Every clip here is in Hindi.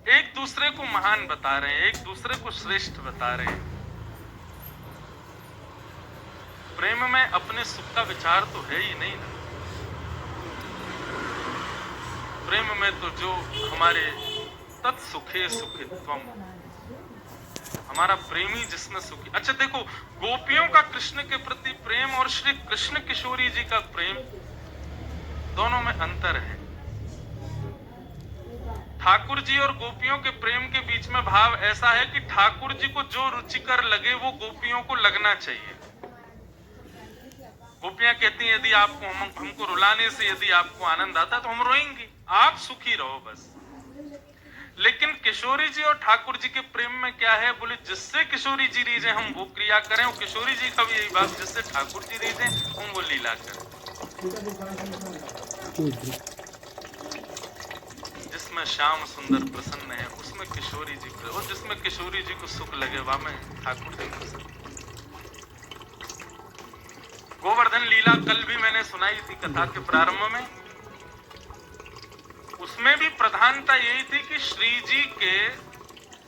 एक दूसरे को महान बता रहे हैं, एक दूसरे को श्रेष्ठ बता रहे हैं। प्रेम में अपने सुख का विचार तो है ही नहीं ना। प्रेम में तो जो हमारे तत्सुखे सुखित्वम, हमारा प्रेमी जिसमें सुखी। अच्छा देखो, गोपियों का कृष्ण के प्रति प्रेम और श्री कृष्ण किशोरी जी का प्रेम, दोनों में अंतर है। ठाकुर जी और गोपियों के प्रेम के बीच में भाव ऐसा है कि ठाकुर जी को जो रुचिकर लगे वो गोपियों को लगना चाहिए। गोपियां कहती हैं यदि आपको हमको रुलाने से यदि आपको आनंद आता है तो हम रोएंगे, आप सुखी रहो बस। लेकिन किशोरी जी और ठाकुर जी के प्रेम में क्या है, बोले जिससे किशोरी जी रीझे हम वो क्रिया करें, और किशोरी जी का भी यही बात, जिससे ठाकुर जी रीझे हम वो लीला करें। जिसमें श्याम सुंदर प्रसन्न है उसमें किशोरी जी, और जिसमें किशोरी जी को सुख लगे वह में ठाकुर जी प्रसन्न। गोवर्धन लीला कल भी मैंने सुनाई थी कथा के प्रारंभ में। उसमें भी प्रधानता यही थी कि श्री जी के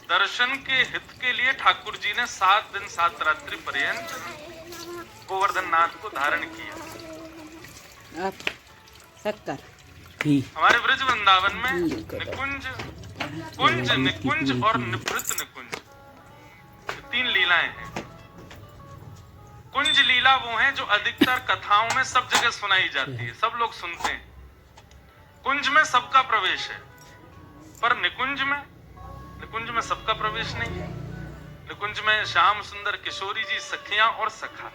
दर्शन के हित के लिए ठाकुर जी ने 7 दिन 7 रात्रि पर्यंत गोवर्धन नाथ को धारण किया। हमारे ब्रज वृंदावन में निकुंज, कुंज, निकुंज और निवृत्त निकुंज, 3 लीलाएं हैं। कुंज लीला वो है जो अधिकतर कथाओं में सब जगह सुनाई जाती है, सब लोग सुनते हैं। कुंज में सबका प्रवेश है, पर निकुंज में सबका प्रवेश नहीं है। निकुंज में श्याम सुंदर किशोरी जी सखियां और सखा,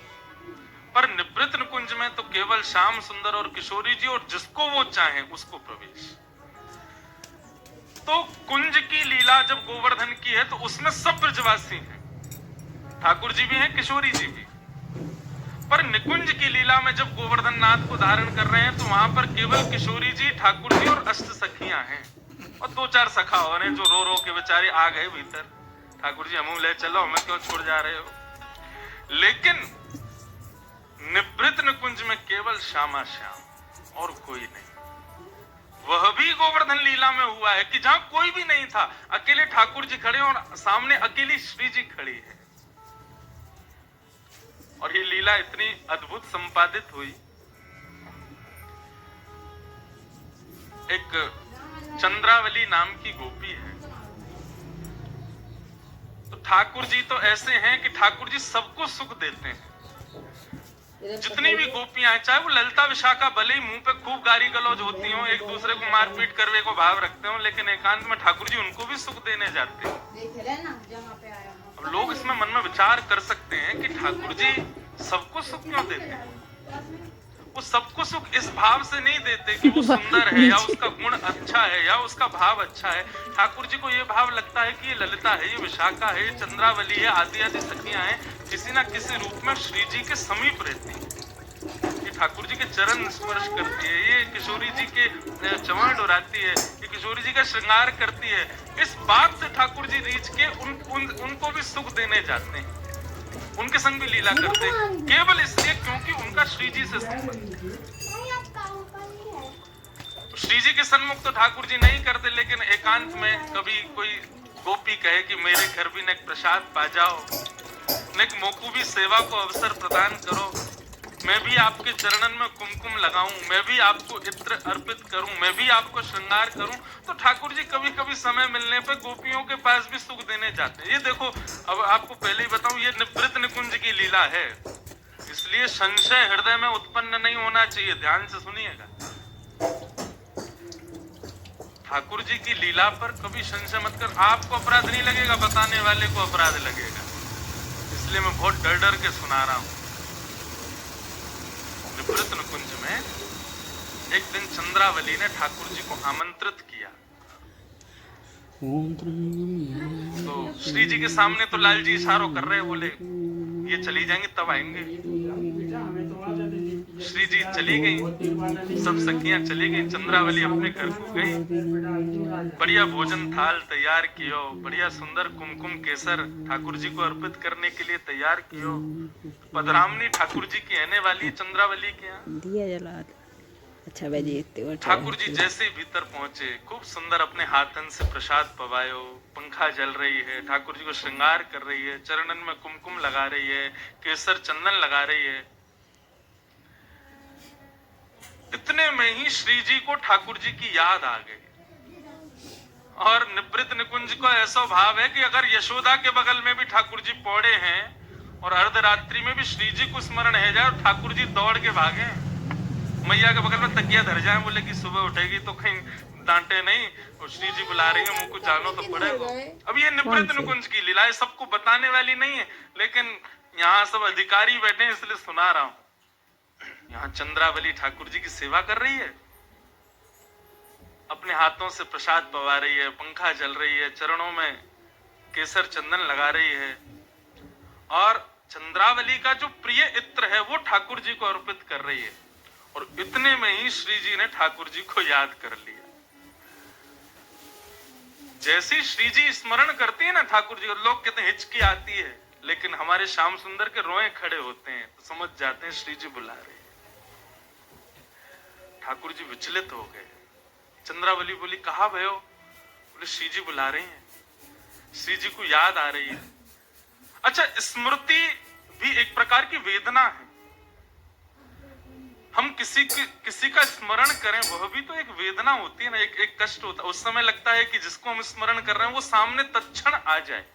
पर निवृत्त निकुंज में तो केवल श्याम सुंदर और किशोरी जी और जिसको वो चाहे उसको प्रवेश। तो कुंज की लीला जब गोवर्धन की है तो उसमें सब ब्रजवासी हैं, ठाकुर जी भी हैं, किशोरी जी भी। पर निकुंज की लीला में जब गोवर्धन नाथ को धारण कर रहे हैं तो वहां पर केवल किशोरी जी, ठाकुर जी और अष्ट सखियां हैं, और 2-4 सखा हो रहे हैं जो रो रो के बेचारे आ गए भीतर, ठाकुर जी हमें ले चलो, हमें क्यों छोड़ जा रहे हो। लेकिन निवृत्त निकुंज में केवल श्यामा श्याम और कोई नहीं। वह भी गोवर्धन लीला में हुआ है कि जहां कोई भी नहीं था, अकेले ठाकुर जी खड़े और सामने अकेली श्री जी खड़ी है। और ये लीला इतनी अद्भुत संपादित हुई। एक चंद्रावली नाम की गोपी है। तो ठाकुर जी तो ऐसे हैं कि ठाकुर जी सबको सुख देते हैं। जितनी भी गोपियां हैं, चाहे वो ललिता विशाखा भले ही मुंह पे खूब गाली गलौज होती हो, एक दूसरे को मारपीट करने को भाव रखते हो, लेकिन एकांत में ठाकुर जी उनको भी सुख देने जाते हैं। अब लोग इसमें मन में विचार कर सकते हैं कि ठाकुर जी सबको सुख क्यों देते हैं। वो सबको सुख इस भाव से नहीं देते कि वो सुंदर है या उसका गुण अच्छा है या उसका भाव अच्छा है। ठाकुर जी को ये भाव लगता है कि ये ललिता है, ये विशाखा है, ये चंद्रावली है, आदि आदि सखियां हैं, किसी ना किसी रूप में श्री जी के समीप रहती हैं। ये ठाकुर जी के चरण स्पर्श करती है, ये किशोरी जी के चवण डोराती है, ये किशोरी जी का श्रृंगार करती है। इस बात से ठाकुर जी रीझ के उनको भी सुख देने जाते हैं, उनके संग भी लीला करते हैं, केवल इसलिए क्योंकि उनका श्री जी से संबंध। श्री जी के सन्मुख तो ठाकुर जी नहीं करते, लेकिन एकांत में कभी कोई गोपी कहे कि मेरे घर भी न प्रसाद पा जाओ, न मोकू भी सेवा को अवसर प्रदान करो, मैं भी आपके चरणन में कुमकुम लगाऊं, मैं भी आपको इत्र अर्पित करूं, मैं भी आपको श्रृंगार करूं, तो ठाकुर जी कभी कभी समय मिलने पर गोपियों के पास भी सुख देने जाते हैं। ये देखो, अब आपको पहले ही बताऊं, ये निवृत्त निकुंज की लीला है, इसलिए संशय हृदय में उत्पन्न नहीं होना चाहिए। ध्यान से सुनिएगा, ठाकुर जी की लीला पर कभी संशय मत कर। आपको अपराध नहीं लगेगा, बताने वाले को अपराध लगेगा, इसलिए मैं बहुत डर डर के सुना रहा हूं। निवृत्त निकुंज में एक दिन चंद्रावली ने ठाकुर जी को आमंत्रित किया। तो श्री जी के सामने तो लाल जी इशारों कर रहे, बोले ये चली जाएंगे तब आएंगे। श्री जी चली गई, सब सखियां चली गई, चंद्रावली अपने घर को गई। बढ़िया भोजन थाल तैयार कियो, बढ़िया सुंदर कुमकुम केसर ठाकुर जी को अर्पित करने के लिए तैयार कियो। पधरामनी ठाकुर जी की आने वाली चंद्रावली के यहाँ, अच्छा वैजी और ठाकुर जी जैसे ही भीतर पहुंचे, खूब सुंदर अपने हाथन से प्रसाद पवायो, पंखा जल रही है, ठाकुर जी को श्रृंगार कर रही है, चरणन में कुमकुम लगा रही है, केसर चंदन लगा रही है। इतने में ही श्री जी को ठाकुर जी की याद आ गई। और निवृत्त निकुंज को ऐसा भाव है कि अगर यशोदा के बगल में भी ठाकुर जी पौड़े हैं और अर्धरात्रि में भी श्री जी को स्मरण है जाए और ठाकुर जी दौड़ के भागे, मैया के बगल में तकिया धर जाए, बोले कि सुबह उठेगी तो कहीं डांटे नहीं, और श्री जी बुला रही है, मुझको जानो तो पड़ेगा। अब ये निवृत्त निकुंज की लीला है, सबको बताने वाली नहीं है, लेकिन यहाँ सब अधिकारी बैठे हैं इसलिए सुना रहा हूं। यहाँ चंद्रावली ठाकुर जी की सेवा कर रही है, अपने हाथों से प्रसाद पवा रही है, पंखा जल रही है, चरणों में केसर चंदन लगा रही है, और चंद्रावली का जो प्रिय इत्र है वो ठाकुर जी को अर्पित कर रही है। और इतने में ही श्री जी ने ठाकुर जी को याद कर लिया। जैसे श्री जी स्मरण करती है ना ठाकुर जी, लोग कहते हैं हिचकी आती है, लेकिन हमारे श्याम सुंदर के रोए खड़े होते हैं तो समझ जाते हैं श्री जी बुला रहे हैं। ठाकुर जी विचलित हो गए। चंद्रावली बोली, कहा भयो? बोले श्री जी बुला रहे हैं, श्री जी को याद आ रही है। अच्छा, स्मृति भी एक प्रकार की वेदना है। हम किसी का स्मरण करें, वह भी तो एक वेदना होती है ना, एक कष्ट होता है। उस समय लगता है कि जिसको हम स्मरण कर रहे हैं वो सामने तत्क्षण आ जाए।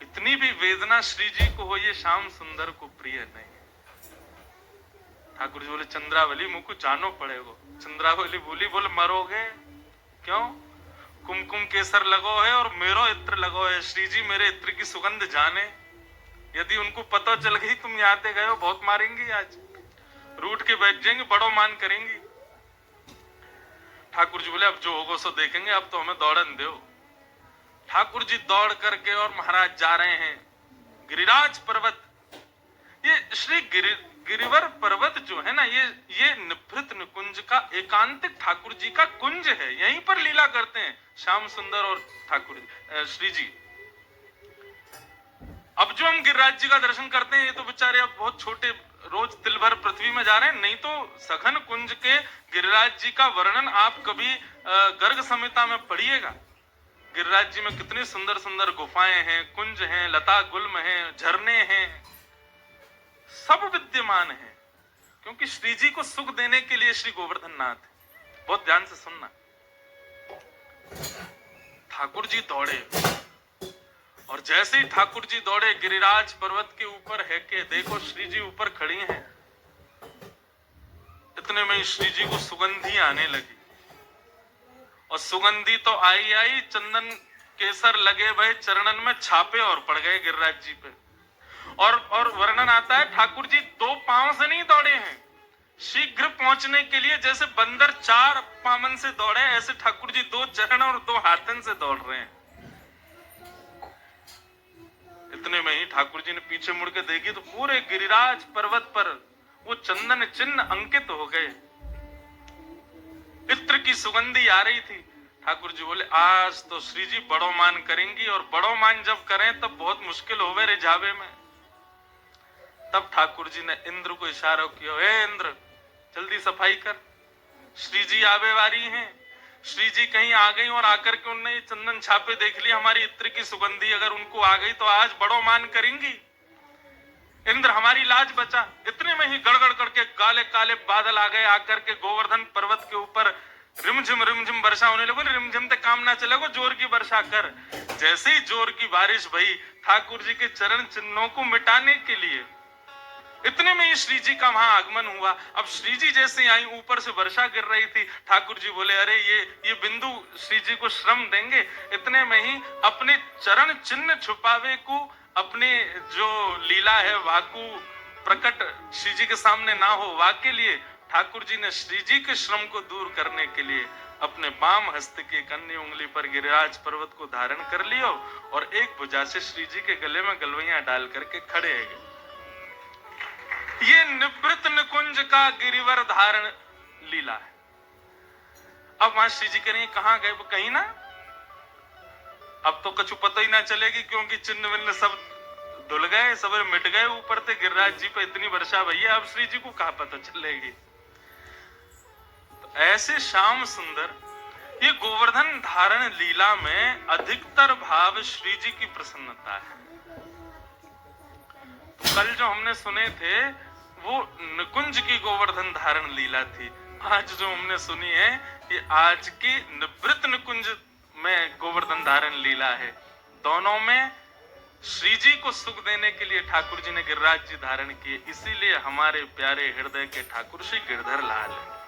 इतनी भी वेदना श्री जी को हो, ये श्याम सुंदर को प्रिय नहीं। ठाकुर जी बोले, चंद्रावली मुझको जानो पड़ेगा। चंद्रावली बोली, बोले मरोगे? क्यों? कुमकुम केसर लगो है और मेरो इत्र लगो है, श्री जी मेरे इत्र की सुगंध जाने। यदि उनको पता चल गई तुम यहाँ गए हो, बहुत मारेंगी, आज रूठ के बैठ जाएंगे, बड़ो मान करेंगी। ठाकुर जी बोले, अब जो होगा सो देखेंगे, अब तो हमें दौड़न दो। ठाकुर जी दौड़ करके और महाराज जा रहे हैं गिरिराज पर्वत। ये श्री गिरिवर पर्वत जो है ना, ये निभृत निकुंज का एकांतिक ठाकुर जी का कुंज है। यहीं पर लीला करते हैं श्याम सुंदर और ठाकुर श्री जी। अब जो हम गिरिराज जी का दर्शन करते हैं, ये तो बेचारे अब बहुत छोटे, रोज तिल भर पृथ्वी में जा रहे हैं। नहीं तो सघन कुंज के गिरिराज जी का वर्णन आप कभी गर्ग संहिता में पढ़िएगा। गिरिराज जी में कितनी सुंदर सुंदर गुफाएं हैं, कुंज हैं, लता गुल्म हैं, झरने हैं, सब विद्यमान है। क्योंकि श्री जी को सुख देने के लिए श्री गोवर्धन नाथ है। बहुत ध्यान से सुनना। ठाकुर जी दौड़े, और जैसे ही ठाकुर जी दौड़े, गिरिराज पर्वत के ऊपर है के देखो श्री जी ऊपर खड़ी हैं। इतने में श्री जी को सुगंधी आने लगी, और सुगंधी तो आई, चंदन केसर लगे भाई, चरणन में छापे और पड़ गए गिरिराज जी पे। और वर्णन आता है, ठाकुर जी 2 पांव से नहीं दौड़े हैं, शीघ्र पहुंचने के लिए जैसे बंदर 4 पामन से दौड़े, ऐसे ठाकुर जी 2 चरण और 2 हाथन से दौड़ रहे हैं। इतने में ही ठाकुर जी ने पीछे मुड़ के देखी तो पूरे गिरिराज पर्वत पर वो चंदन चिन्ह अंकित हो गए। इत्र की सुगंधी आ रही थी। ठाकुर जी बोले, आज तो श्री जी बड़ो मान करेंगी, और बड़ो मान जब करें तब बहुत मुश्किल होवे रिझावे में। तब ठाकुर जी ने इंद्र को इशारा किया, हे इंद्र जल्दी सफाई कर, श्री जी आवे वारी हैं। श्री जी कहीं आ गई और आकर के उनने चंदन छापे देख ली, हमारी इत्र की सुगंधी अगर उनको आ गई तो आज बड़ो मान करेंगी। इंद्र हमारी लाज बचा। इतने में ही गड़गड़ करके काले काले बादल आ गए, आकर के गोवर्धन पर्वत के ऊपर रिमझिम वर्षा होने लगी। रिमझिम तक काम ना चलेगा, जोर की वर्षा कर। जैसे ही जोर की बारिश भई, ठाकुर जी के चरण चिन्हों को मिटाने के लिए, इतने में ही श्री जी का वहां आगमन हुआ। अब श्री जी जैसे आई, ऊपर से वर्षा गिर रही थी। ठाकुर जी बोले, अरे ये बिंदु श्री जी को श्रम देंगे। इतने में ही अपने चरण चिन्ह छुपावे को, अपने जो लीला है वाकु प्रकट श्री जी के सामने ना हो, वाके लिए ठाकुर जी ने श्री जी के श्रम को दूर करने के लिए अपने बाम हस्त की कन्नी उंगली पर गिरिराज पर्वत को धारण कर लियो, और एक भुजा से श्री जी के गले में गलवैया डाल करके खड़े हैं। ये निवृत्त निकुंज का गिरिवर धारण लीला है। अब वहां श्री जी करेंगे, कहां गए वो? कहीं ना, अब तो कछु पता ही ना चलेगी, क्योंकि चिन्ह विन्ह सब धुल गए, सब मिट गए ऊपर से गिरिराज जी पे इतनी वर्षा भई है। अब श्री जी को कहां पता चलेगी? ऐसे श्याम सुंदर, ये गोवर्धन धारण लीला में अधिकतर भाव श्री जी की प्रसन्नता है। तो कल जो हमने सुने थे वो निकुंज की गोवर्धन धारण लीला थी। आज जो हमने सुनी है ये आज की निवृत्त निकुंज में गोवर्धन धारण लीला है। दोनों में श्री जी को सुख देने के लिए ठाकुर जी ने गिरिराज जी धारण किए, इसीलिए हमारे प्यारे हृदय के ठाकुर श्री गिरधर लाल हैं।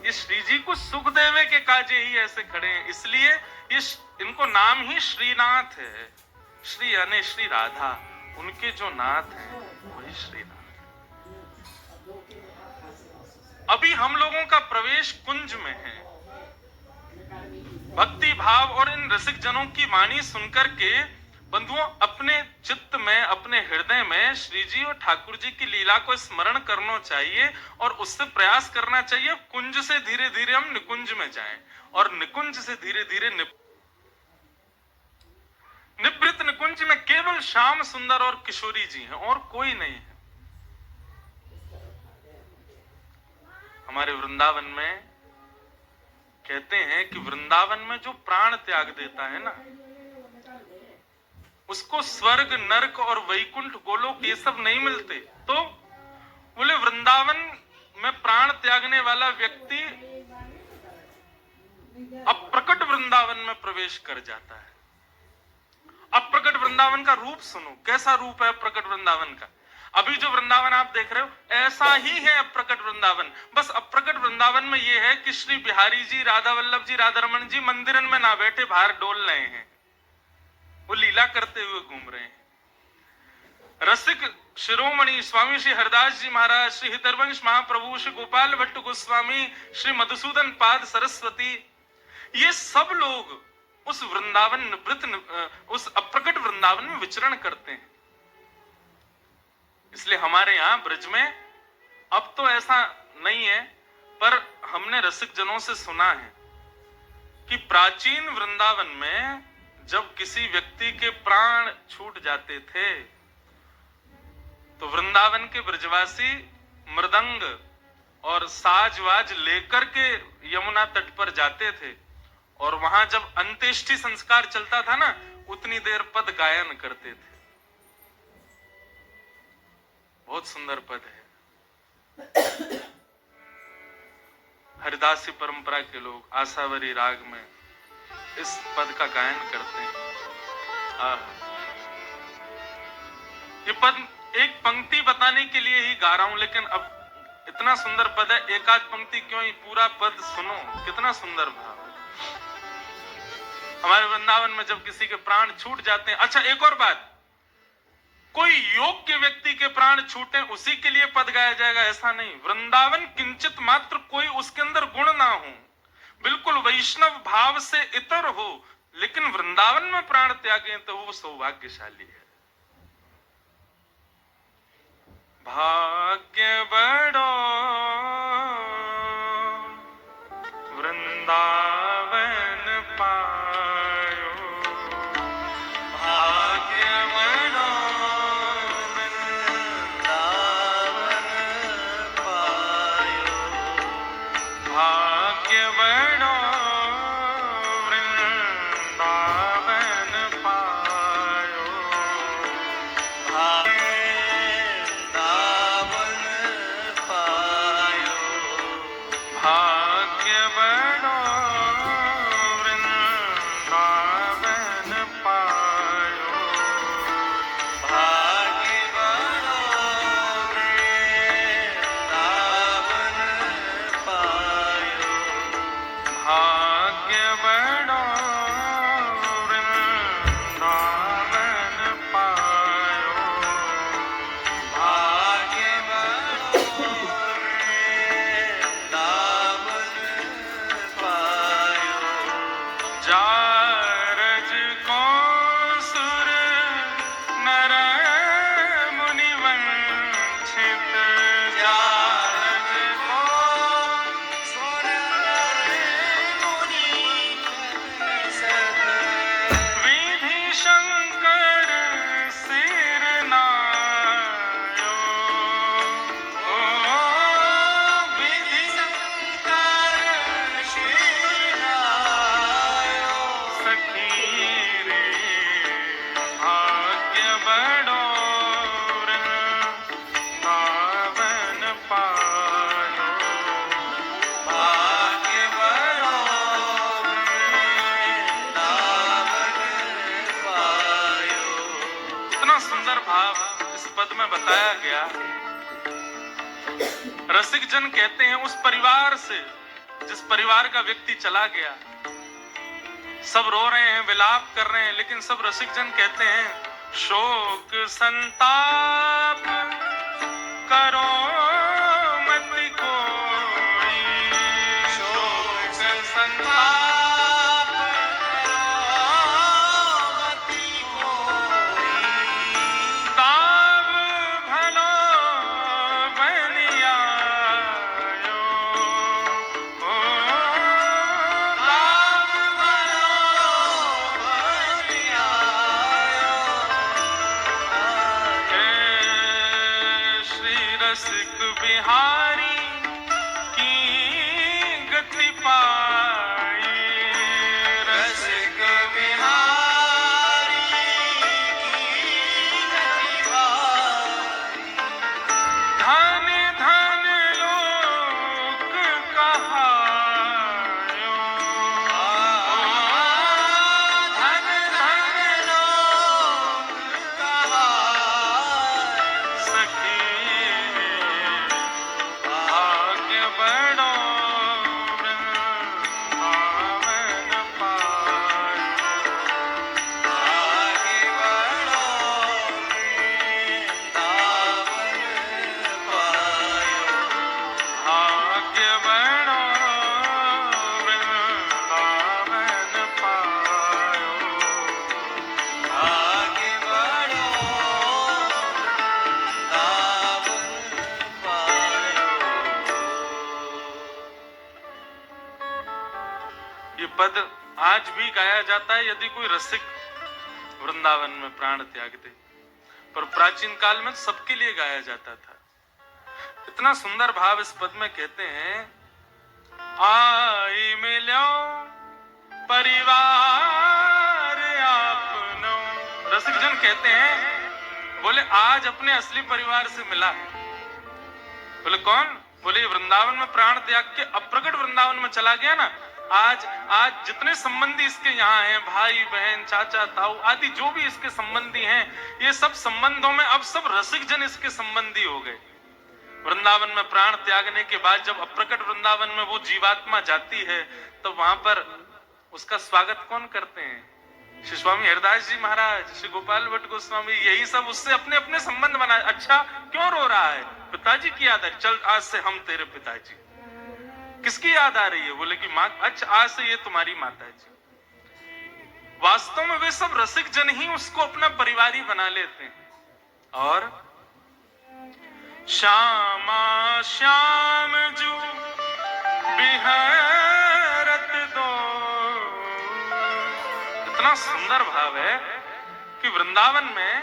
ये श्री जी को सुख देवे के काजे ही ऐसे खड़े हैं, इसलिए ये इनको नाम ही श्रीनाथ है। श्री यानी श्री राधा, उनके जो नाथ हैं वही श्रीनाथ। अभी हम लोगों का प्रवेश कुंज में है। भक्ति भाव और इन रसिक जनों की वाणी सुनकर के बंधुओं अपने चित्त में, अपने हृदय में श्री जी और ठाकुर जी की लीला को स्मरण करना चाहिए और उससे प्रयास करना चाहिए कुंज से धीरे धीरे हम निकुंज में जाएं और निकुंज से धीरे धीरे निवृत्त निकुंज में केवल श्याम सुंदर और किशोरी जी हैं और कोई नहीं है। हमारे वृंदावन में कहते हैं कि वृंदावन में जो प्राण त्याग देता है ना, उसको स्वर्ग, नरक और वैकुंठ, गोलोक ये सब नहीं मिलते। तो बोले वृंदावन में प्राण त्यागने वाला व्यक्ति अप्रकट वृंदावन में प्रवेश कर जाता है। अप्रकट वृंदावन का रूप सुनो, कैसा रूप है अप्रकट वृंदावन का। अभी जो वृंदावन आप देख रहे हो ऐसा ही है अप्रकट वृंदावन। बस अप्रकट वृंदावन में यह है कि श्री बिहारी जी, राधा वल्लभ जी, राधा रमन जी मंदिरन में ना बैठे बाहर डोल रहे हैं, वो लीला करते हुए घूम रहे हैं। रसिक शिरोमणि स्वामी श्री हरदास जी महाराज, श्री हितरवंश महाप्रभु, श्री गोपाल भट्ट गोस्वामी, श्री मधुसूदन पाद सरस्वती, ये सब लोग उस वृंदावन निवृत्त, उस अप्रकट वृंदावन में विचरण करते हैं। इसलिए हमारे यहां ब्रज में अब तो ऐसा नहीं है, पर हमने रसिक जनों से सुना है कि प्राचीन वृंदावन में जब किसी व्यक्ति के प्राण छूट जाते थे तो वृंदावन के ब्रजवासी मृदंग और साजवाज लेकर के यमुना तट पर जाते थे और वहां जब अंत्येष्टि संस्कार चलता था ना, उतनी देर पद गायन करते थे। बहुत सुंदर पद है। हरिदासी परंपरा के लोग आसावरी राग में इस पद का गायन करते हैं। ये पद एक पंक्ति बताने के लिए ही गा रहा हूं, लेकिन अब इतना सुंदर पद है, एक आध पंक्ति क्यों, ही पूरा पद सुनो, कितना सुंदर भाव। हमारे वृंदावन में जब किसी के प्राण छूट जाते हैं, अच्छा एक और बात, कोई योग्य व्यक्ति के प्राण छूटे उसी के लिए पद गाया जाएगा ऐसा नहीं। वृंदावन किंचित मात्र कोई उसके अंदर गुण ना हो, बिल्कुल वैष्णव भाव से इतर हो, लेकिन वृंदावन में प्राण त्यागे तो वो सौभाग्यशाली है। भाग्य बड़ो वृंदावन पायो, भाग्य बड़ो वृंदावन पायो, भाग्य बड़ो वृंदावन पायो, भाग्य बड़ो वृंदावन पायो, भाग्य बड़ो वृंदावन पायो, भाग्य बड़ो वृंदावन पायो, भाग्य बड़ो जारज को सुर नर मुनि वंचित, जारज को सुर नर मुनि वंचित, विधि शंकर सिर नायो, ओ विधि शंकर सुंदर भाव इस पद में बताया गया। रसिक जन कहते हैं उस परिवार से जिस परिवार का व्यक्ति चला गया, सब रो रहे हैं, विलाप कर रहे हैं, लेकिन सब रसिक जन कहते हैं शोक संताप करो मत कोई, शोक संताप करो मत कोई, ताव भलो बनियायो, ताव भलो बनियायो। हे श्री रसिक बिहारी की गति पाई, रसिक बिहारी की गति पाई, धन धन लोक कहायो, धन धन लोक कहायो, सखी भाग्य बड़ो वृंदावन पायो, भाग्य बड़ो वृंदावन पायो, भाग्य बड़ो वृंदावन पायो, भाग्य बड़ो वृंदावन पायो। ये पद आज भी गाया जाता है यदि कोई रसिक वृंदावन में प्राण त्याग दे, पर प्राचीन काल में सबके लिए गाया जाता था। इतना सुंदर भाव इस पद में कहते हैं, आई मिलो परिवार आपनो। रसिक जन कहते हैं, बोले आज अपने असली परिवार से मिला है। बोले कौन? बोले वृंदावन में प्राण त्याग के अप्रकट वृंदावन में चला गया ना, आज जितने संबंधी इसके यहाँ हैं, भाई बहन चाचा ताऊ आदि जो भी इसके संबंधी हैं, ये सब संबंधों में अब सब रसिक जन इसके संबंधी हो गए। वृंदावन में प्राण त्यागने के बाद जब अप्रकट वृंदावन में वो जीवात्मा जाती है, तो वहां पर उसका स्वागत कौन करते हैं? श्री स्वामी हरिदास जी महाराज, श्री गोपाल भट्ट गोस्वामी, यही सब उससे अपने अपने संबंध बनाए। अच्छा क्यों रो रहा है? पिताजी की याद है, चल आज से हम तेरे पिताजी। किसकी याद आ रही है? बोले कि माँ, अच्छा आज से ये तुम्हारी माता जी। वास्तव में वे सब रसिक जन ही उसको अपना परिवारी बना लेते हैं। और श्यामा श्याम जू बिहरत दो, इतना सुंदर भाव है कि वृंदावन में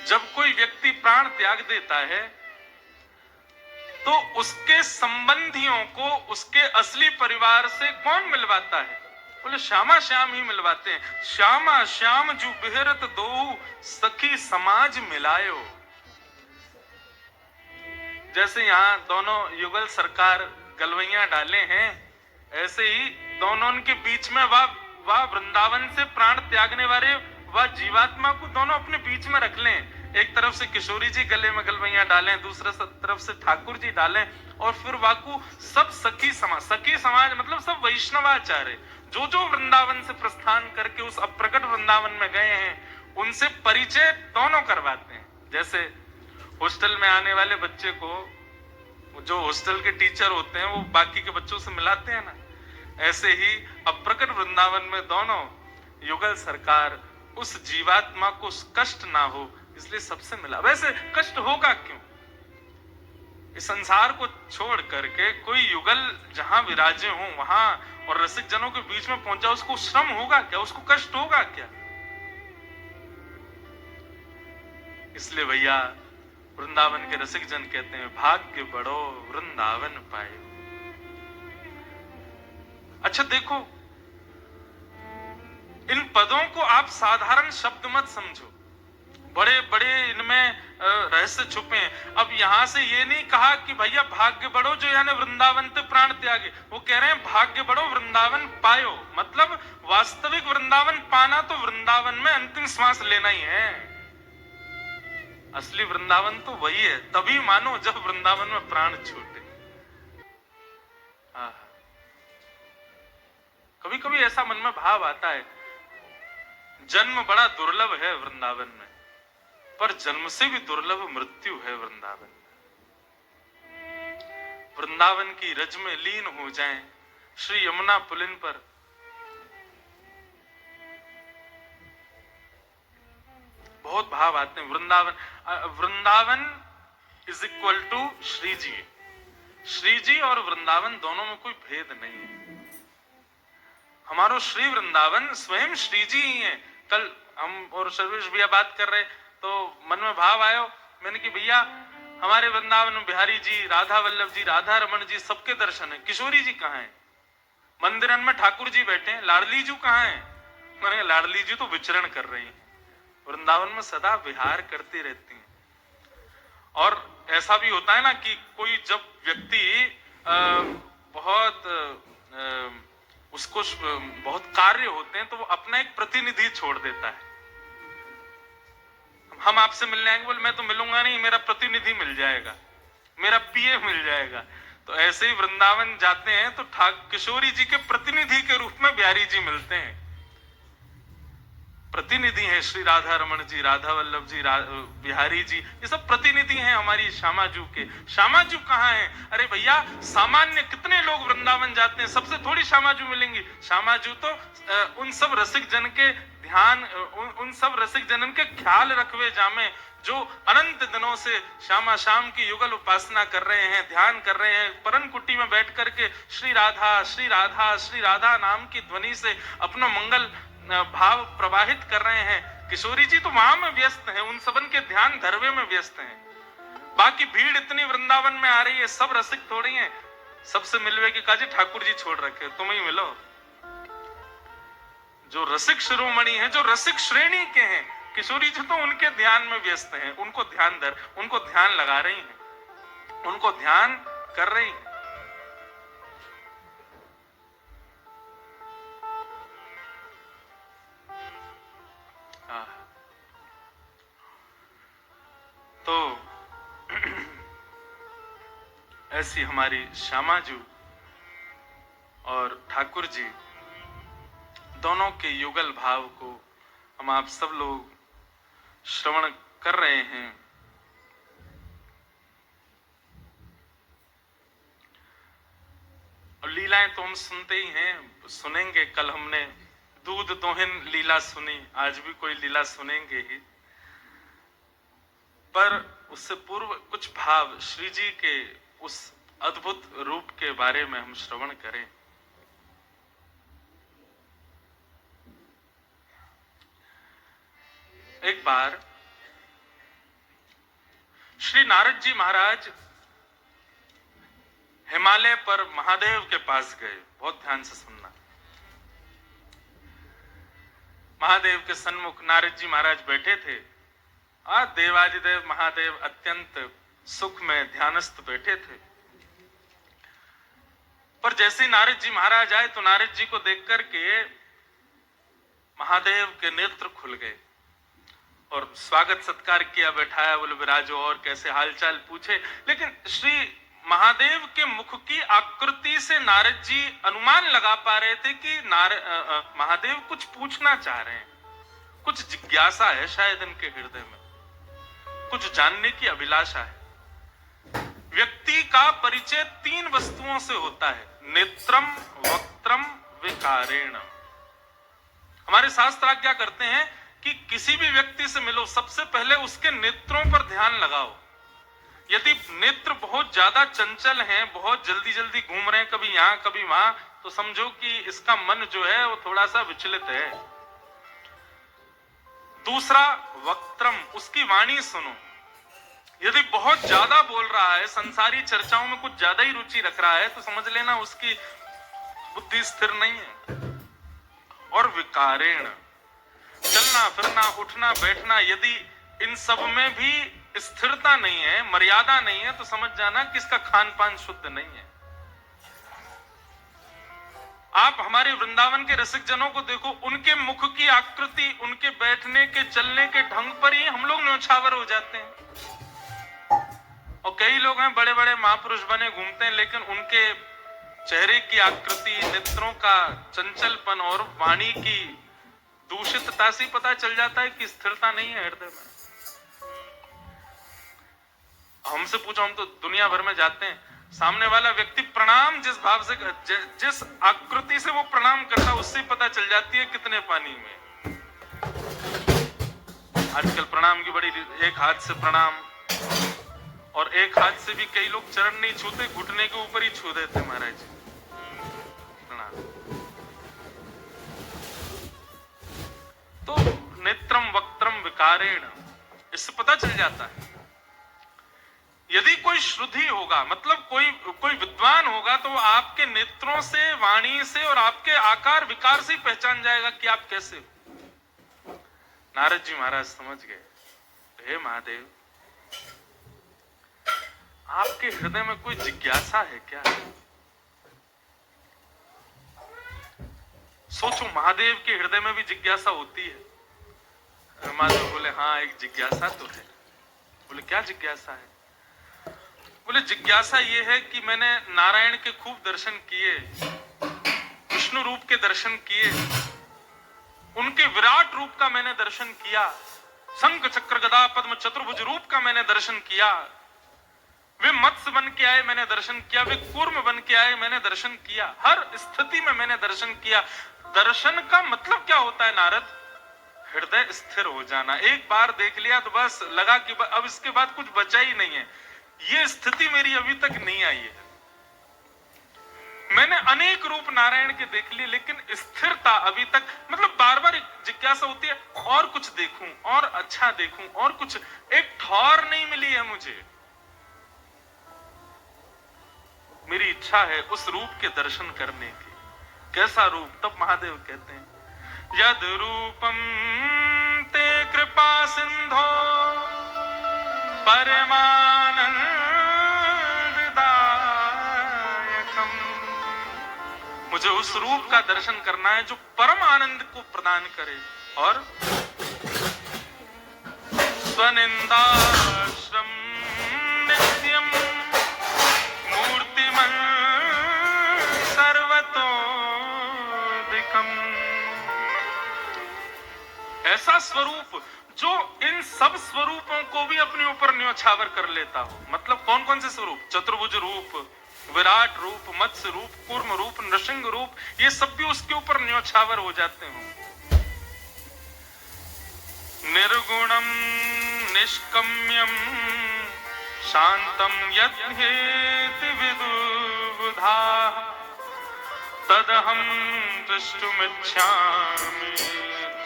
जब कोई व्यक्ति प्राण त्याग देता है तो उसके संबंधियों को उसके असली परिवार से कौन मिलवाता है? बोले श्यामा श्याम ही मिलवाते हैं। श्यामा श्याम जू बिहरत दो सखी समाज मिलायो। जैसे यहाँ दोनों युगल सरकार गलवैया डाले हैं, ऐसे ही दोनों के बीच में वह वृंदावन से प्राण त्यागने वाले वह जीवात्मा को दोनों अपने बीच में रख लें। एक तरफ से किशोरी जी गले में गलवैया डालें, दूसरे तरफ से ठाकुर जी डालें, और फिर वाकू सब सखी समाज मतलब सब वैष्णवाचार्य जो जो वृंदावन से प्रस्थान करके उस अप्रकट वृंदावन में गए हैं, उनसे परिचय दोनों करवाते हैं। जैसे हॉस्टल में आने वाले बच्चे को जो हॉस्टल के टीचर होते हैं वो बाकी के बच्चों से मिलाते हैं ना, ऐसे ही अप्रकट वृंदावन में दोनों युगल सरकार उस जीवात्मा को कष्ट ना हो इसलिए सबसे मिला। वैसे कष्ट होगा क्यों? इस संसार को छोड़ करके कोई युगल जहां विराजे हो वहां और रसिक जनों के बीच में पहुंचा, उसको श्रम होगा क्या? उसको कष्ट होगा क्या? इसलिए भैया वृंदावन के रसिक जन कहते हैं भाग्य बड़ो वृंदावन पाए। अच्छा देखो, इन पदों को आप साधारण शब्द मत समझो, बड़े बड़े इनमें रहस्य छुपे हैं। अब यहाँ से ये नहीं कहा कि भैया भाग्य बढ़ो जो यानी वृंदावन ते प्राण त्यागे, वो कह रहे हैं भाग्य बढ़ो वृंदावन पायो, मतलब वास्तविक वृंदावन पाना तो वृंदावन में अंतिम श्वास लेना ही है। असली वृंदावन तो वही है, तभी मानो जब वृंदावन में प्राण छूटे। कभी कभी ऐसा मन में भाव आता है, जन्म बड़ा दुर्लभ है वृंदावन में, पर जन्म से भी दुर्लभ मृत्यु है वृंदावन में। वृंदावन की रज में लीन हो जाएं श्री यमुना पुलिन पर, बहुत भाव आते हैं। Vrindavan is equal to Shri ji. Shri ji और वृंदावन दोनों में कोई भेद नहीं है। हमारो श्री वृंदावन स्वयं श्री जी ही है। कल हम और सर्वेश भैया बात कर रहे तो मन में भाव आयो, मैंने कि भैया हमारे वृंदावन में बिहारी जी, राधा वल्लभ जी, राधा रमन जी सबके दर्शन है, किशोरी जी कहाँ है? मंदिरन में ठाकुर जी बैठे हैं, लाडली जी कहाँ है? मैंने लाडली जी तो विचरण कर रही हैं, वृंदावन में सदा विहार करती रहती हैं। और ऐसा भी होता है ना कि कोई जब व्यक्ति बहुत उसको बहुत कार्य होते हैं तो वो अपना एक प्रतिनिधि छोड़ देता है। हम आपसे मिलने आएंगे, बोले मैं तो मिलूंगा नहीं, मेरा प्रतिनिधि मिल जाएगा, मेरा पीए मिल जाएगा। तो ऐसे ही वृंदावन जाते हैं तो किशोरी जी के प्रतिनिधि के रूप में बिहारी जी मिलते हैं। प्रतिनिधि हैं श्री राधा रमन जी, राधा वल्लभ जी, बिहारी जी, ये सब प्रतिनिधि हैं हमारी श्यामाजू के। श्यामाजू कहाँ हैं? अरे भैया सामान्य कितने लोग वृंदावन जाते हैं, सबसे थोड़ी श्यामाजू मिलेंगी। श्यामाजू तो उन सब रसिक जन के ध्यान, उन सब रसिक जनन के ख्याल रखवे जामे जो अनंत दिनों से श्यामा श्याम की युगल उपासना कर रहे हैं, ध्यान कर रहे हैं, परन कुटी में बैठ करके श्री राधा श्री राधा श्री राधा नाम की ध्वनि से अपना मंगल भाव प्रवाहित कर रहे हैं। किशोरी जी तो वहां में व्यस्त हैं, उन सबन के ध्यान धरवे में व्यस्त हैं। बाकी भीड़ इतनी वृंदावन में आ रही है, सब रसिक थोड़ी हैं। सबसे मिलवे के काजी ठाकुर जी छोड़ रखे, तुम ही मिलो। जो रसिक शिरोमणि हैं, जो रसिक श्रेणी के हैं, किशोरी जी तो उनके ध्यान में व्यस्त हैं, उनको ध्यान लगा रही हैं, उनको ध्यान कर रही हैं। तो ऐसी हमारी श्यामाजू और ठाकुर जी दोनों के युगल भाव को हम आप सब लोग श्रवण कर रहे हैं। और लीलाएं तो हम सुनते ही हैं, सुनेंगे। कल हमने दूध दोहन लीला सुनी, आज भी कोई लीला सुनेंगे ही। पर उससे पूर्व कुछ भाव श्री जी के उस अद्भुत रूप के बारे में हम श्रवण करें। एक बार श्री नारद जी महाराज हिमालय पर महादेव के पास गए। बहुत ध्यान से सुनना। महादेव के सन्मुख नारद जी महाराज बैठे थे। देवादिदेव महादेव अत्यंत सुख में ध्यानस्थ बैठे थे। पर जैसे नारद जी महाराज आए तो नारद जी को देख करके महादेव के नेत्र खुल गए और स्वागत सत्कार किया, बैठाया, बोले विराजो और कैसे हालचाल पूछे। लेकिन श्री महादेव के मुख की आकृति से नारद जी अनुमान लगा पा रहे थे कि महादेव कुछ पूछना चाह रहे हैं, कुछ जिज्ञासा है शायद इनके हृदय में, कुछ जानने की अभिलाषा है। व्यक्ति का परिचय 3 वस्तुओं से होता है, नेत्रम, वक्त्रम, विकारेण। हमारे शास्त्र आज्ञा करते हैं कि किसी भी व्यक्ति से मिलो, सबसे पहले उसके नेत्रों पर ध्यान लगाओ। यदि नेत्र बहुत ज्यादा चंचल हैं, बहुत जल्दी जल्दी घूम रहे हैं, कभी यहां कभी वहां, तो समझो कि इसका मन जो है वो थोड़ा सा विचलित है। दूसरा वक्त्रम, उसकी वाणी सुनो। यदि बहुत ज्यादा बोल रहा है, संसारी चर्चाओं में कुछ ज्यादा ही रुचि रख रहा है, तो समझ लेना उसकी बुद्धि स्थिर नहीं है। और विकारेण, चलना फिरना, उठना बैठना, यदि इन सब में भी स्थिरता नहीं है, मर्यादा नहीं है, तो समझ जाना कि इसका खान पान शुद्ध नहीं है। आप हमारे वृंदावन के रसिक जनों को देखो, उनके मुख की आकृति, उनके बैठने के चलने के ढंग पर ही हम लोग न्योछावर हो जाते हैं। और कई लोग हैं बड़े बड़े महापुरुष बने घूमते हैं, लेकिन उनके चेहरे की आकृति, नेत्रों का चंचलपन और वाणी की दूषितता से पता चल जाता है कि स्थिरता नहीं है हृदय में। हमसे पूछो, हम तो दुनिया भर में जाते हैं, सामने वाला व्यक्ति प्रणाम जिस भाव से, जिस आकृति से वो प्रणाम करता है, उससे पता चल जाती है कितने पानी में। आजकल प्रणाम की बड़ी, एक हाथ से प्रणाम, और एक हाथ से भी कई लोग चरण नहीं छूते, घुटने के ऊपर ही छू देते महाराज जी प्रणाम। तो नेत्रम वक्त्रम विकारेण, इससे पता चल जाता है। यदि कोई श्रुति होगा, मतलब कोई विद्वान होगा, तो वो आपके नेत्रों से, वाणी से और आपके आकार विकार से पहचान जाएगा कि आप कैसे हो। नारद जी महाराज समझ गए, हे महादेव, आपके हृदय में कोई जिज्ञासा है क्या? सोचो, महादेव के हृदय में भी जिज्ञासा होती है। महादेव बोले, हाँ एक जिज्ञासा तो है। बोले, क्या जिज्ञासा है? बोले, जिज्ञासा ये है कि मैंने नारायण के खूब दर्शन किए, विष्णु रूप के दर्शन किए, उनके विराट रूप का मैंने दर्शन किया, शंख चक्र गदा पद्म चतुर्भुज रूप का मैंने दर्शन किया, वे मत्स्य बन के आए मैंने दर्शन किया, वे कूर्म बन के आए मैंने दर्शन किया, हर स्थिति में मैंने दर्शन किया। दर्शन का मतलब क्या होता है नारद? हृदय स्थिर हो जाना। एक बार देख लिया तो बस लगा कि अब इसके बाद कुछ बचा ही नहीं है। ये स्थिति मेरी अभी तक नहीं आई है। मैंने अनेक रूप नारायण के देख लिए, लेकिन स्थिरता अभी तक, मतलब बार बार जिज्ञासा होती है, और कुछ देखूं, और अच्छा देखूं, और कुछ, एक ठौर नहीं मिली है मुझे। मेरी इच्छा है उस रूप के दर्शन करने की। कैसा रूप? तब महादेव कहते हैं, यद रूपम ते कृपा सिंधो परमानंददायकम। मुझे उस रूप का दर्शन करना है जो परम आनंद को प्रदान करे और स्वनिंदाश्रम नित्यम मूर्तिमन सर्वतोदिकम। ऐसा स्वरूप जो इन सब स्वरूपों को भी अपने ऊपर न्योछावर कर लेता हो। मतलब कौन कौन से स्वरूप? चतुर्भुज रूप, विराट रूप, मत्स्य रूप, कूर्म रूप, नृसिंह रूप, ये सब भी उसके ऊपर न्योछावर हो जाते हो। निर्गुणम निष्कम्यम शांतम यद्येति विदुर्बुधा तदहं दृष्टुमिच्छामि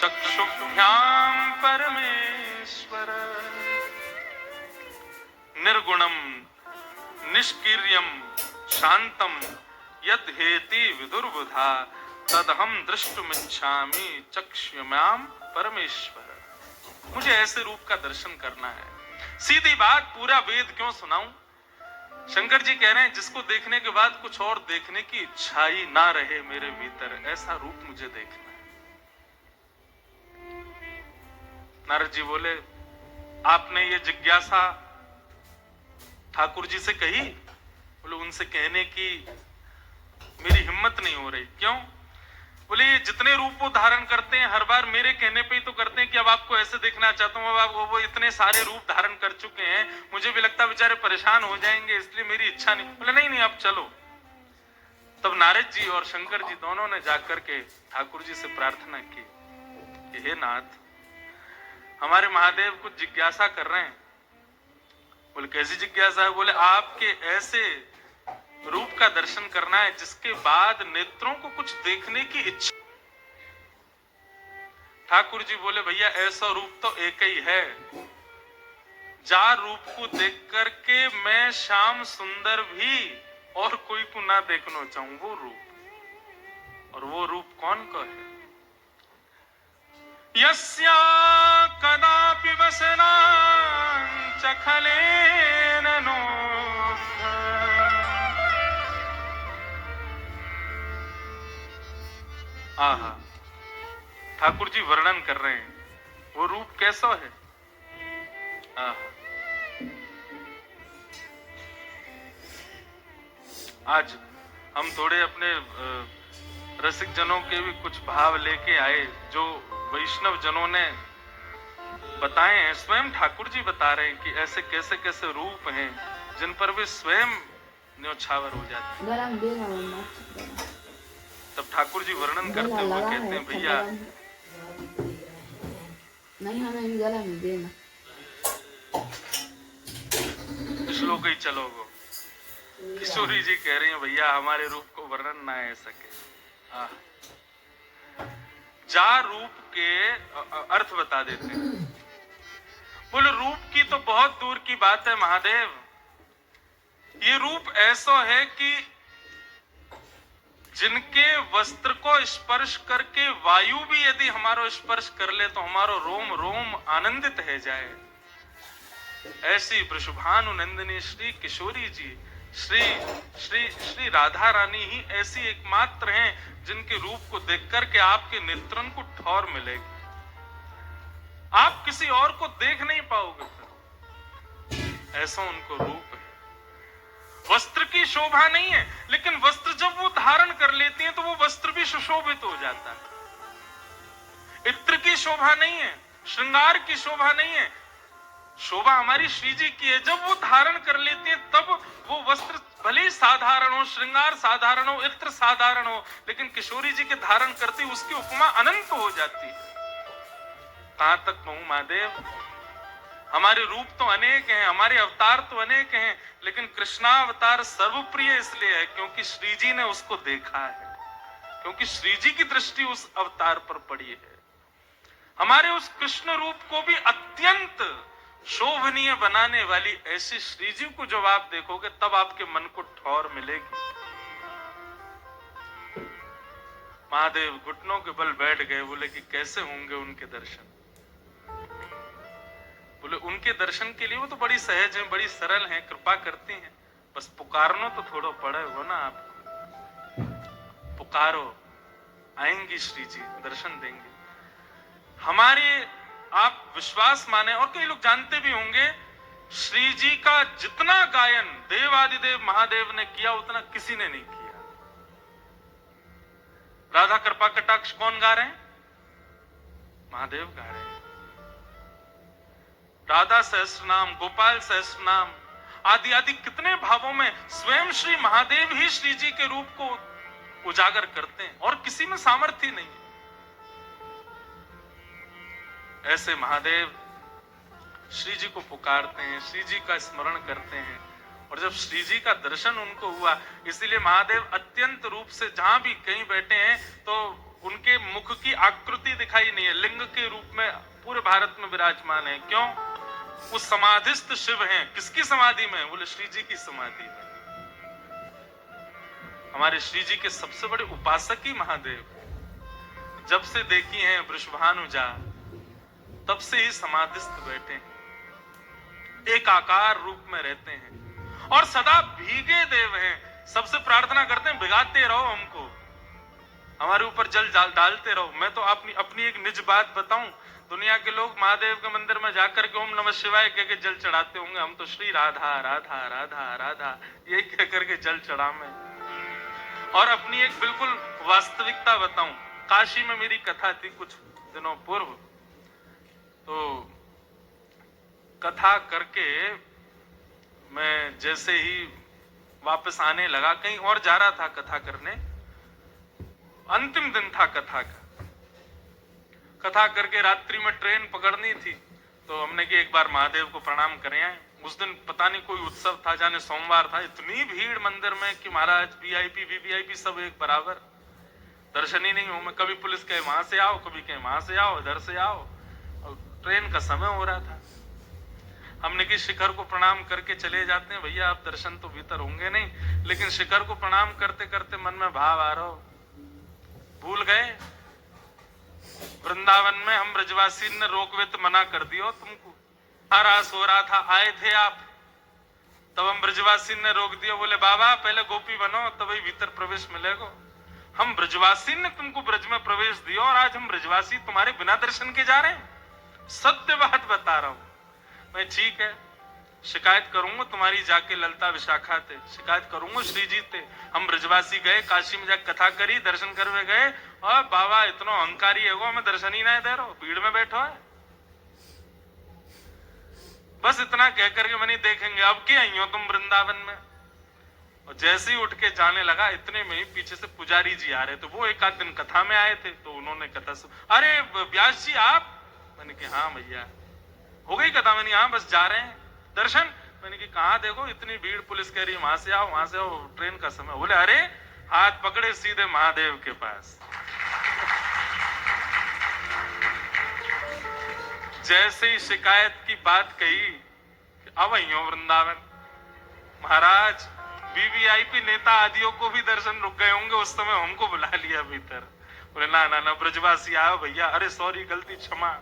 चक्षुभ्यां परमेश्वर। निर्गुणम निष्क्रियम शांतम यद हेति विदुर्बुधा तदहं दृष्टुमिच्छामि चक्षुभ्यां परमेश्वर। मुझे ऐसे रूप का दर्शन करना है। सीधी बात, पूरा वेद क्यों सुनाऊं? शंकर जी कह रहे हैं, जिसको देखने के बाद कुछ और देखने की इच्छा ही ना रहे मेरे भीतर, ऐसा रूप मुझे देखना है। नारद जी बोले, आपने ये जिज्ञासा ठाकुर जी से कही? बोले, उनसे कहने की मेरी हिम्मत नहीं हो रही। क्यों? बोले, ये जितने रूप वो धारण करते हैं हर बार मेरे कहने पे ही तो करते हैं कि अब आपको ऐसे देखना चाहता हूं। अब वो इतने सारे रूप धारण कर चुके हैं, मुझे भी लगता बेचारे परेशान हो जाएंगे, इसलिए मेरी इच्छा नहीं। बोले, नहीं नहीं, अब चलो। तब नारद जी और शंकर जी दोनों ने जाकर के ठाकुर जी से प्रार्थना की, हे नाथ, हमारे महादेव कुछ जिज्ञासा कर रहे हैं। बोले, कैसी जिज्ञासा है? बोले, आपके ऐसे रूप का दर्शन करना है जिसके बाद नेत्रों को कुछ देखने की इच्छा। ठाकुर जी बोले, भैया ऐसा रूप तो एक ही है, जार रूप को देख करके मैं श्याम सुंदर भी और कोई को ना देखना चाहूं, वो रूप। और वो रूप कौन का है? यस्या कदापि वसना चखले ननो। आहा, ठाकुर जी वर्णन कर रहे हैं वो रूप कैसा है। आहा, आज हम थोड़े अपने रसिक जनों के भी कुछ भाव लेके आए जो वैष्णव जनों ने बताए हैं। स्वयं ठाकुर जी बता रहे हैं कि ऐसे कैसे कैसे रूप हैं जिन पर वे स्वयं न्योछावर हो जाते हैं। तब ठाकुर जी वर्णन करते हुए कहते हैं, भैया नहीं हमें गला में देना श्लोक ही चलोगो। किशोरी जी कह रही हैं, भैया हमारे रूप को वर्णन ना है सके। जा रूप के अर्थ बता देते हैं। बोले रूप की तो बहुत दूर की बात है महादेव, ये रूप ऐसा है कि जिनके वस्त्र को स्पर्श करके वायु भी यदि हमारो स्पर्श कर ले तो हमारो रोम रोम आनंदित है जाए। ऐसी वृषभानु नंदिनी श्री किशोरी जी, श्री श्री श्री राधा रानी ही ऐसी एकमात्र हैं जिनके रूप को देखकर के आपके नेत्रन को ठौर मिलेगी। आप किसी और को देख नहीं पाओगे, ऐसा उनको रूप है। वस्त्र की शोभा नहीं है, लेकिन वस्त्र जब वो धारण कर लेती हैं तो वो वस्त्र भी सुशोभित हो जाता है। इत्र की शोभा नहीं है, श्रृंगार की शोभा नहीं है, शोभा हमारी श्री जी की है। जब वो धारण कर लेती हैं तब वो वस्त्र भले ही साधारण हो, श्रृंगार साधारण हो, इत्र साधारण हो, लेकिन किशोरी जी के धारण करती उसकी उपमा अनंत हो जाती है। कहां तक कहूं महादेव, हमारे रूप तो अनेक हैं, हमारे अवतार तो अनेक हैं, लेकिन कृष्णावतार सर्वप्रिय इसलिए है क्योंकि श्री जी ने उसको देखा है, क्योंकि श्री जी की दृष्टि उस अवतार पर पड़ी है। हमारे उस कृष्ण रूप को भी अत्यंत शोभनीय बनाने वाली ऐसी श्री जी को जब आप देखोगे तब आपके मन को ठौर मिलेगी। महादेव घुटनों के बल बैठ गए, बोले कि कैसे होंगे उनके दर्शन। बोले उनके दर्शन के लिए वो तो बड़ी सहज है, बड़ी सरल है, कृपा करती हैं, बस पुकारनो तो थोड़ा पड़े हो ना आपको। पुकारो, आएंगी श्री जी, दर्शन देंगे। हमारे आप विश्वास माने, और कई लोग जानते भी होंगे, श्री जी का जितना गायन देवादिदेव महादेव ने किया उतना किसी ने नहीं किया। राधा कृपा कटाक्ष कौन गा रहे हैं? महादेव गा रहे हैं। राधा सहस्त्रनाम, गोपाल सहस्त्रनाम आदि आदि कितने भावों में स्वयं श्री महादेव ही श्री जी के रूप को उजागर करते हैं और किसी में सामर्थ्य नहीं है। ऐसे महादेव श्री जी को पुकारते हैं, श्री जी का स्मरण करते हैं, और जब श्री जी का दर्शन उनको हुआ, इसीलिए महादेव अत्यंत रूप से जहां भी कहीं बैठे हैं तो उनके मुख की आकृति दिखाई नहीं है, लिंग के रूप में पूरे भारत में विराजमान है। क्यों? वो समाधिस्थ शिव हैं। किसकी समाधि में? बोले श्री जी की समाधि में। हमारे श्री जी के सबसे बड़े उपासक ही महादेव, जब से देखी हैं वृषभानुजा तब से ही समाधिस्थ बैठे हैं, एक आकार रूप में रहते हैं और सदा भीगे देव हैं। सबसे प्रार्थना करते हैं भिगाते रहो हमको, हमारे ऊपर जल डालते रहो। मैं तो अपनी एक निज बात बताऊं, दुनिया के लोग महादेव के मंदिर में जाकर के ओम नमः शिवाय कह के जल चढ़ाते होंगे, हम तो श्री राधा राधा राधा राधा ये कह करके जल चढ़ा में। और अपनी एक बिल्कुल वास्तविकता बताऊं, काशी में मेरी कथा थी कुछ दिनों पूर्व, तो कथा करके मैं जैसे ही वापस आने लगा, कहीं और जा रहा था कथा करने, अंतिम दिन था कथा का, कथा करके रात्रि में ट्रेन पकड़नी थी, तो हमने कि एक बार महादेव को प्रणाम करें आए। उस दिन पता नहीं कोई उत्सव था, जाने सोमवार था, इतनी भीड़ मंदिर में कि महाराज वीआईपी वीवीआईपी सब एक बराबर, दर्शन ही नहीं हो। मैं कभी पुलिस कहे वहां से आओ, कभी कहे वहां से आओ, इधर से आओ, और ट्रेन का समय हो रहा था। हमने कि शिखर को प्रणाम करके चले जाते हैं, भैया आप दर्शन तो भीतर होंगे नहीं, लेकिन शिखर को प्रणाम करते करते मन में भाव आ रहा हो, भूल गए वृंदावन में हम ब्रजवासी ने रोकवे तो मना कर दियो तुमको, आरास हो रहा था, आए थे आप, तब हम ब्रजवासी ने रोक दिया, बोले बाबा पहले गोपी बनो तभी भीतर प्रवेश मिलेगा। हम ब्रजवासी ने तुमको ब्रज में प्रवेश दिया और आज हम ब्रजवासी तुम्हारे बिना दर्शन के जा रहे हैं। सत्य बात बता रहा हूं मैं। ठीक है, शिकायत करूंगा तुम्हारी, जाके ललता विशाखा थे शिकायत करूंगा, श्री जी थे। हम ब्रजवासी गए, काशी में जाकर कथा करी, दर्शन करवे गए, और बाबा इतना अहंकारी है वो, हमें दर्शन ही नहीं दे रहा, भीड़ में बैठो है। बस इतना कह करके मैंने देखेंगे अब क्या आई हो तुम वृंदावन में। और जैसे ही उठ के जाने लगा, इतने में ही पीछे से पुजारी जी आ रहे थे। वो एक आध दिन कथा में आए थे, तो उन्होंने कथा अरे व्यास जी आप? मैंने कहा हाँ भैया, हो गई कथा? मैंने हाँ बस जा रहे हैं दर्शन। मैंने कहा कहाँ देखो इतनी भीड़, पुलिस कह रही है वहां से आओ वहां से आओ, ट्रेन का समय। बोले अरे हाथ पकड़े सीधे महादेव के पास। जैसे ही शिकायत की बात कही, अब आई हो वृंदावन महाराज, वीवीआईपी नेता आदियों को भी दर्शन रुक गए होंगे, उस समय हमको बुला लिया भीतर। बोले ना ना ना ब्रजवासी आओ भैया, अरे सॉरी गलती क्षमा।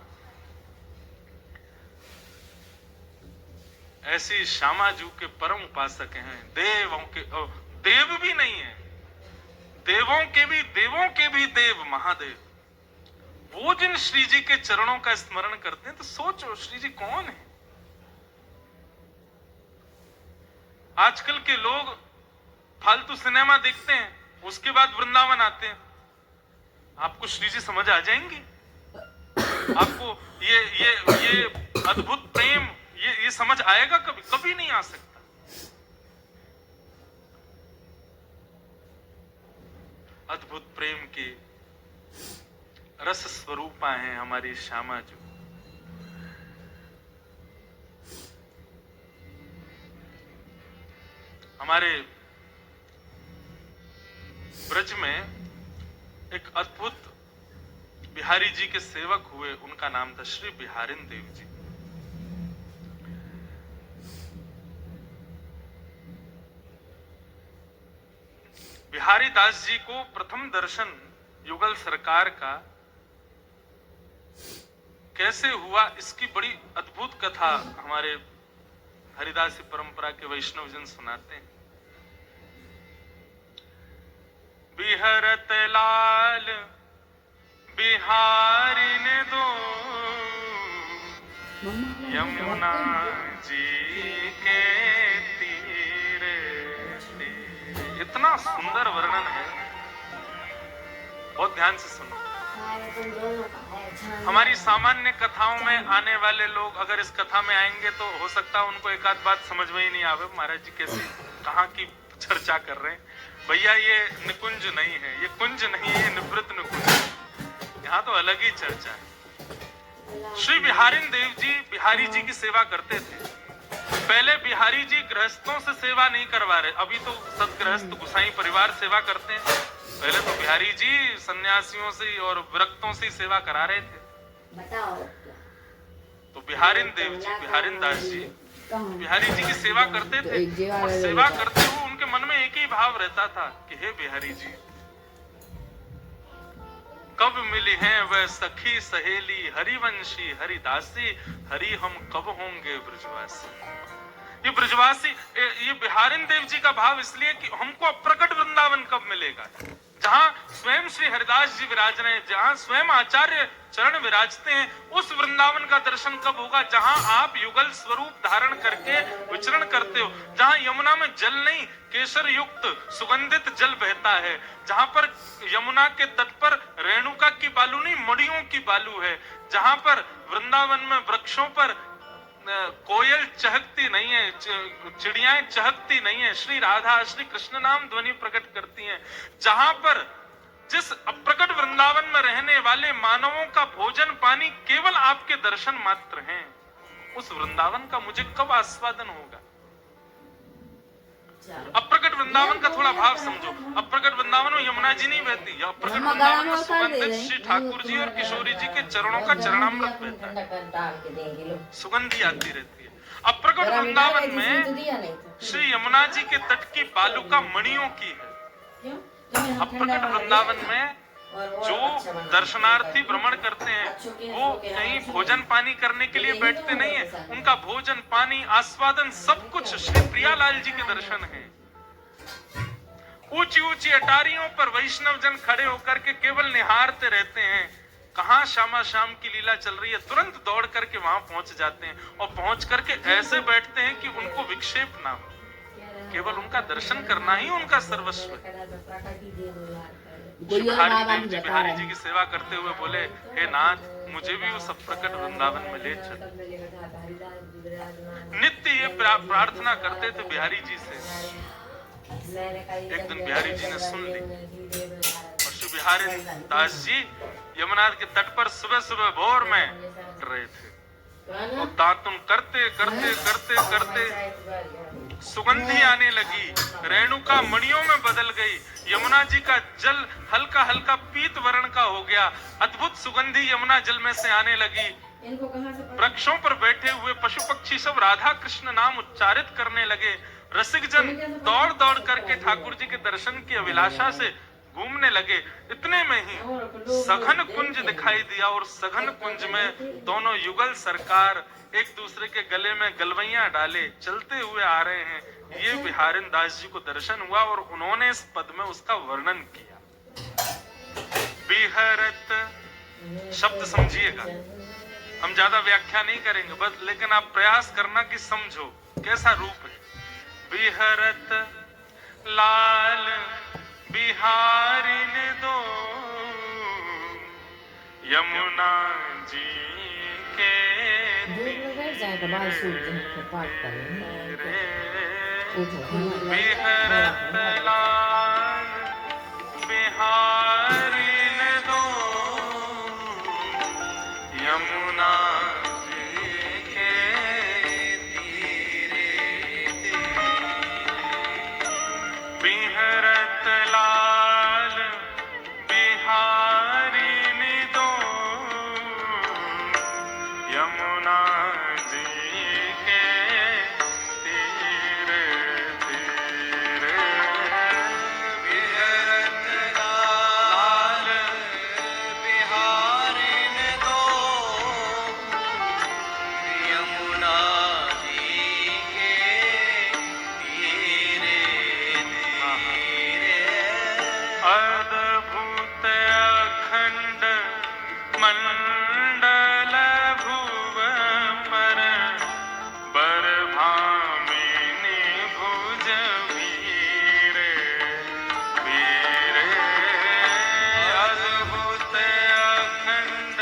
ऐसी श्यामाजू के परम उपासक हैं, देवों के देव भी नहीं है, देवों के भी देव महादेव। वो जिन श्री जी के चरणों का स्मरण करते हैं, तो सोचो श्री जी कौन है। आजकल के लोग फालतू सिनेमा देखते हैं, उसके बाद वृंदावन आते हैं। आपको श्री जी समझ आ जाएंगी? आपको ये अद्भुत प्रेम ये समझ आएगा? कभी कभी नहीं आ सकता। अद्भुत प्रेम की रस स्वरूपा हैं हमारी श्यामा जी। हमारे ब्रज में एक अद्भुत बिहारी जी के सेवक हुए, उनका नाम था श्री बिहारिन देव जी। बिहारी दास जी को प्रथम दर्शन युगल सरकार का कैसे हुआ, इसकी बड़ी अद्भुत कथा हमारे हरिदासी परंपरा के वैष्णव जन सुनाते हैं। बिहरत लाल बिहारी ने दो यमुना जी के तीरे। इतना सुंदर वर्णन है, बहुत ध्यान से सुनो। हमारी सामान्य कथाओं में आने वाले लोग अगर इस कथा में आएंगे तो हो सकता है उनको एक आध बात समझ में ही नहीं आवे, महाराज जी कैसे कहाँ की चर्चा कर रहे हैं। भैया ये निकुंज नहीं है, ये कुंज नहीं है, ये निवृत्त निकुंज। यहाँ तो अलग ही चर्चा है। श्री बिहारिन देव जी बिहारी जी की सेवा करते थे। पहले बिहारी जी गृहस्थों से सेवा नहीं करवा रहे, अभी तो सदगृहस्थ गुसाई परिवार सेवा करते हैं। पहले तो बिहारी जी सन्यासियों से और विरक्तों से सेवा करा रहे थे। तो बिहारिन देव जी बिहारिन दास जी बिहारी जी की सेवा करते थे, और सेवा करते हुए उनके मन में एक ही भाव रहता था कि हे बिहारी जी, कब मिली हैं वह सखी सहेली हरिवंशी हरिदासी, हरि हम कब होंगे ब्रजवासी। ये ब्रजवासी, ये बिहारिन देव जी का भाव इसलिए कि हमको अप्रकट वृंदावन कब मिलेगा, जहां स्वयं श्री हरिदास जी विराज रहे हैं, जहां स्वयं आचार्य चरण विराजते हैं, उस वृंदावन का दर्शन कब होगा जहां आप युगल स्वरूप धारण करके विचरण करते हो, जहां यमुना में जल नहीं केसर युक्त सुगंधित जल बहता है, जहां पर यमुना के तट पर रेणुका की बालू नहीं मड़ियों की बालू है, जहां पर वृंदावन में वृक्षों पर कोयल चहकती नहीं है, चिड़ियाएं चहकती नहीं है, श्री राधा श्री कृष्ण नाम ध्वनि प्रकट करती हैं, जहां पर जिस अप्रकट वृंदावन में रहने वाले मानवों का भोजन पानी केवल आपके दर्शन मात्र हैं, उस वृंदावन का मुझे कब आस्वादन होगा। अप्रकट वृंदावन का थोड़ा भाव समझो। अप्रकट वृंदावन में यमुना जी नहीं बहती, अप्रकट वृंदावन में सुगंधित श्री ठाकुर जी और किशोरी जी के चरणों का चरणामृत बहता है, सुगंधी आती रहती है। अप्रकट वृंदावन में श्री यमुना जी के तट की बालू का मणियों की है। अप्रकट वृंदावन में जो दर्शनार्थी भ्रमण करते हैं वो कहीं भोजन पानी करने के लिए बैठते नहीं है, उनका भोजन पानी आस्वादन सब कुछ श्री प्रियालाल जी के दर्शन है। ऊंची ऊंची अटारियों पर वैष्णव जन खड़े होकर के केवल निहारते रहते हैं, कहाँ श्यामा श्याम की लीला चल रही है, तुरंत दौड़ करके वहां पहुंच जाते हैं और पहुंच करके ऐसे बैठते हैं कि उनको विक्षेप ना हो, केवल उनका दर्शन करना ही उनका सर्वस्व है। बिहारी जी की सेवा करते हुए बोले, हे नाथ मुझे भी वो सब प्रकट वृंदावन में ले चल। नित्य ये प्रार्थना करते थे बिहारी जी से। एक दिन बिहारी जी ने सुन ली और श्री बिहारी दास जी यमुना के तट पर सुबह सुबह भोर में रहे थे और दातुन करते करते करते करते सुगंधी आने लगी, रेणुका मणियों में बदल गई, यमुना जी का जल हल्का हल्का पीत वर्ण का हो गया, अद्भुत सुगंधी यमुना जल में से आने लगी। वृक्षों पर बैठे हुए पशु पक्षी सब राधा कृष्ण नाम उच्चारित करने लगे। रसिक जन दौड़ दौड़ करके ठाकुर जी के दर्शन की अभिलाषा से घूमने लगे। इतने में ही सघन कुंज दिखाई दिया और सघन कुंज में दोनों युगल सरकार एक दूसरे के गले में गलवैया डाले चलते हुए आ रहे हैं। ये बिहारिन दास जी को दर्शन हुआ और उन्होंने इस पद में उसका वर्णन किया। बिहरत शब्द समझिएगा, हम ज्यादा व्याख्या नहीं करेंगे बस, लेकिन आप प्रयास करना कि समझो कैसा रूप है। बिहरत लाल बिहारिन दो यमुना जी के तीरे, बिहरत लाल बिहारिन दो यमुना जी के तीरे, बिहरत लाल बिहारिन दो यमुना जी के तीरे तीरे, बिहरत लाल बिहारिन दो यमुना जी के तीरे तीरे, अद्भुत अखंड मंडल भुव पर बरभामिनी भुज वीरे वीरे, अद्भुत अखंड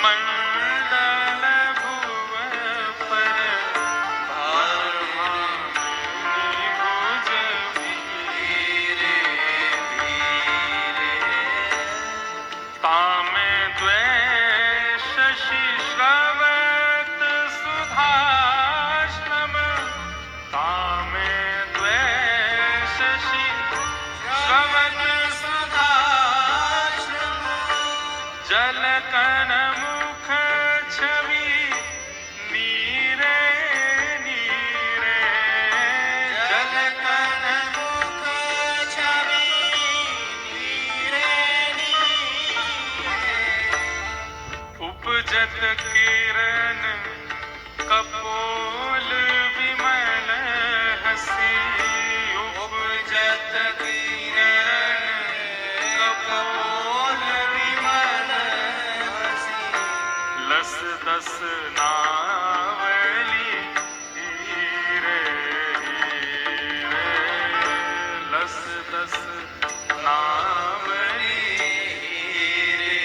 मंडल भुव पर बरभामिनी भुज वीरे वीरे, तामे द्वेष श्रवत सुधाश्रम, तामे द्वेष श्रवत सुधाश्रम, जलकन मुख छवि नीरे नीरे, जलकन मुख छवि नीरे नीरे, उपजत किरण कपोल विमल हसी, उपजत किरण कपोल विमल हसी, लस दस नावली हीरे हीरे, लस दस नावली हीरे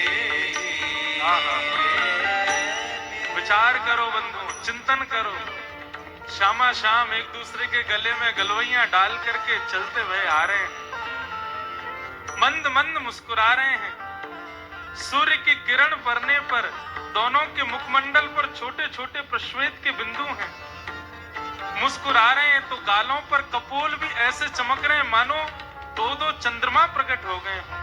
हीरे। विचार करो बंधु, चिंतन करो, श्यामा श्याम एक दूसरे के गले में गलवैया डाल करके चलते हुए आ रहे हैं, मंद मंद मुस्कुरा रहे हैं। सूर्य की किरण पड़ने पर दोनों के मुखमंडल पर छोटे छोटे प्रश्वेत के बिंदु हैं। मुस्कुरा रहे हैं तो गालों पर कपोल भी ऐसे चमक रहे हैं मानो दो दो चंद्रमा प्रकट हो गए हों।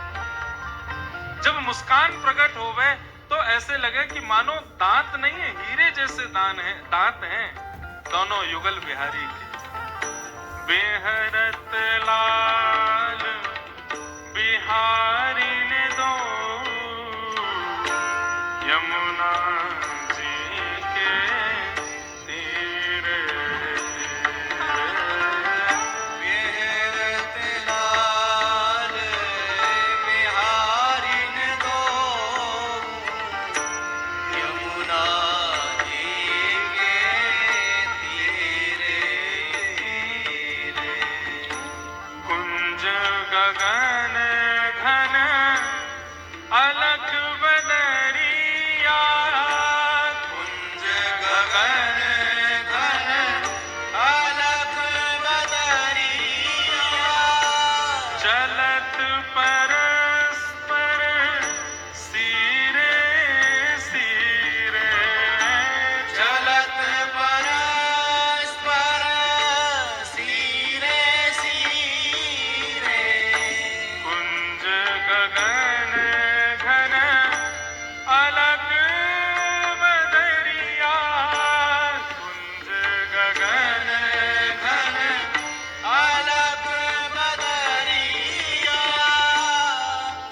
जब मुस्कान प्रकट हो गए तो ऐसे लगे कि मानो दांत नहीं है, हीरे जैसे दांत हैं दोनों युगल बिहारी के। बेहरत लाल बिहारी ने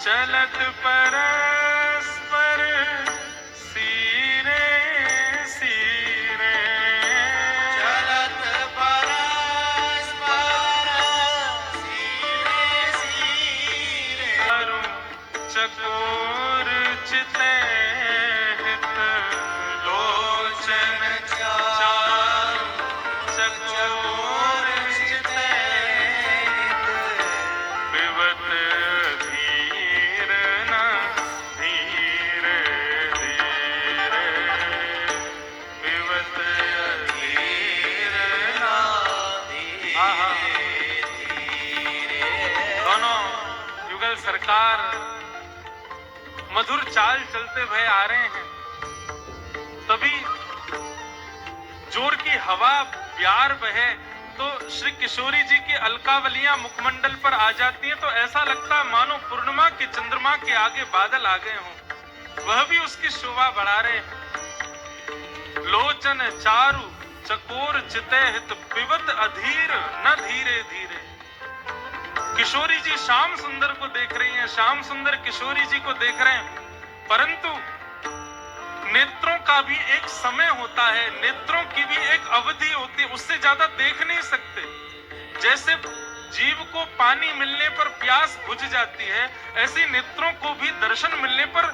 चलत परस्पर सीरे सीरे, चलत परस्पर सीरे सीरे, चारों चकोर चिते हित लोचन, चारों चकोर चिते पिबत धीर न धीरे धीरे, पिबत धीर न धीरे। दोनों युगल सरकार मधुर चाल चलते भय आ रहे हैं, तभी जोर की हवा प्यार बहे तो श्री किशोरी जी की अलकावलियां मुखमंडल पर आ जाती हैं, तो ऐसा लगता है मानो पूर्णिमा के चंद्रमा के आगे बादल आ गए हों, वह भी उसकी शोभा बढ़ा रहे हैं। लोचन चारु चकोर चिते हित पिबत अधीर न धीरे धीरे। किशोरी जी श्याम सुंदर को देख रही हैं, श्याम सुंदर किशोरी जी को देख रहे हैं, परंतु नेत्रों का भी एक समय होता है, नेत्रों की भी एक अवधि होती है, उससे ज्यादा देख नहीं सकते। जैसे जीव को पानी मिलने पर प्यास बुझ जाती है, ऐसी नेत्रों को भी दर्शन मिलने पर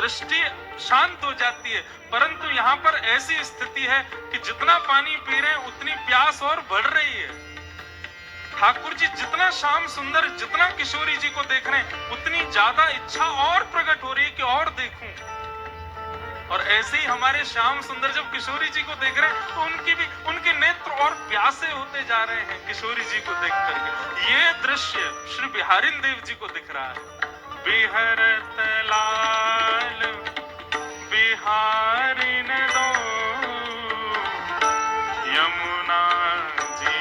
दृष्टि शांत हो जाती है, परंतु यहाँ पर ऐसी स्थिति है कि जितना पानी पी रहे हैं उतनी प्यास और बढ़ रही है। ठाकुर जी जितना श्याम सुंदर, जितना किशोरी जी को देख रहे हैं, उतनी ज्यादा इच्छा और प्रकट हो रही है कि और देखूं। और ऐसे ही हमारे श्याम सुंदर जब किशोरी जी को देख रहे हैं तो उनके नेत्र और प्यासे होते जा रहे हैं किशोरी जी को देख करके। ये दृश्य श्री बिहारी देव जी को दिख रहा है। बिहरत लाल बिहारी ने दो यमुना जी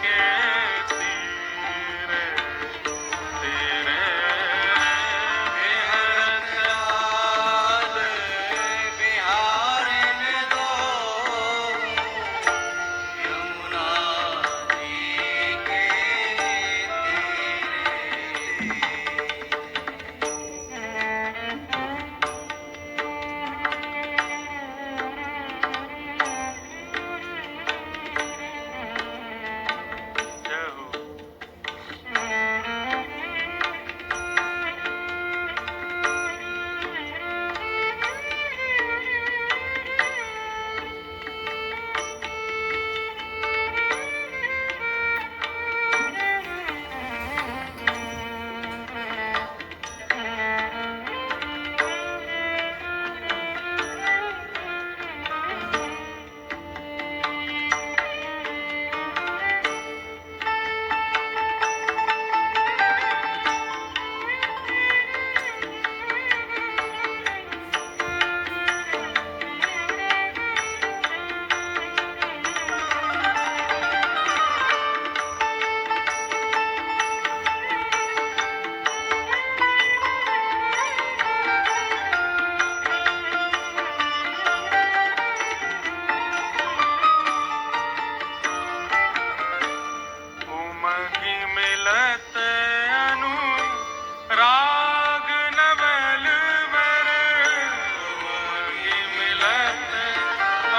के तीरे तेरे, बिहरत लाल बिहारी ने दो यमुना जी के जय हो। उमगी मिलत अनु राग नवल बर, उमगी मिलत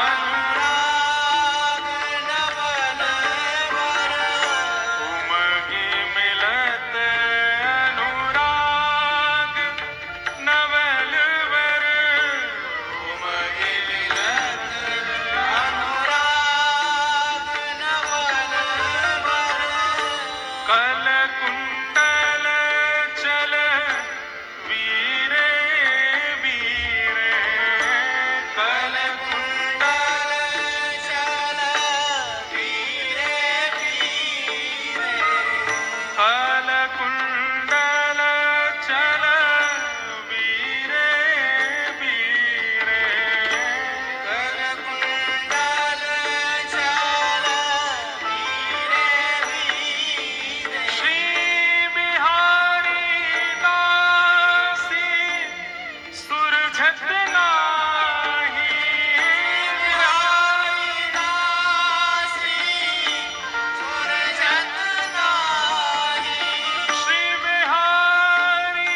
अनुराग नवल वर, उमगी मिलत अनुराग नवल बर, उमगी मिलत अनुराग नवल वर, कल कुंडल चल वीरे वीरे, कल कुंडल चल वीरे वीरे, कल कुंडल चल वीरे वीरे, कल कुंडल चल वीरे वीरे, श्री बिहारी दासी सुरझत नाही, बिहारी दासी सुरजत नाही, श्री बिहारी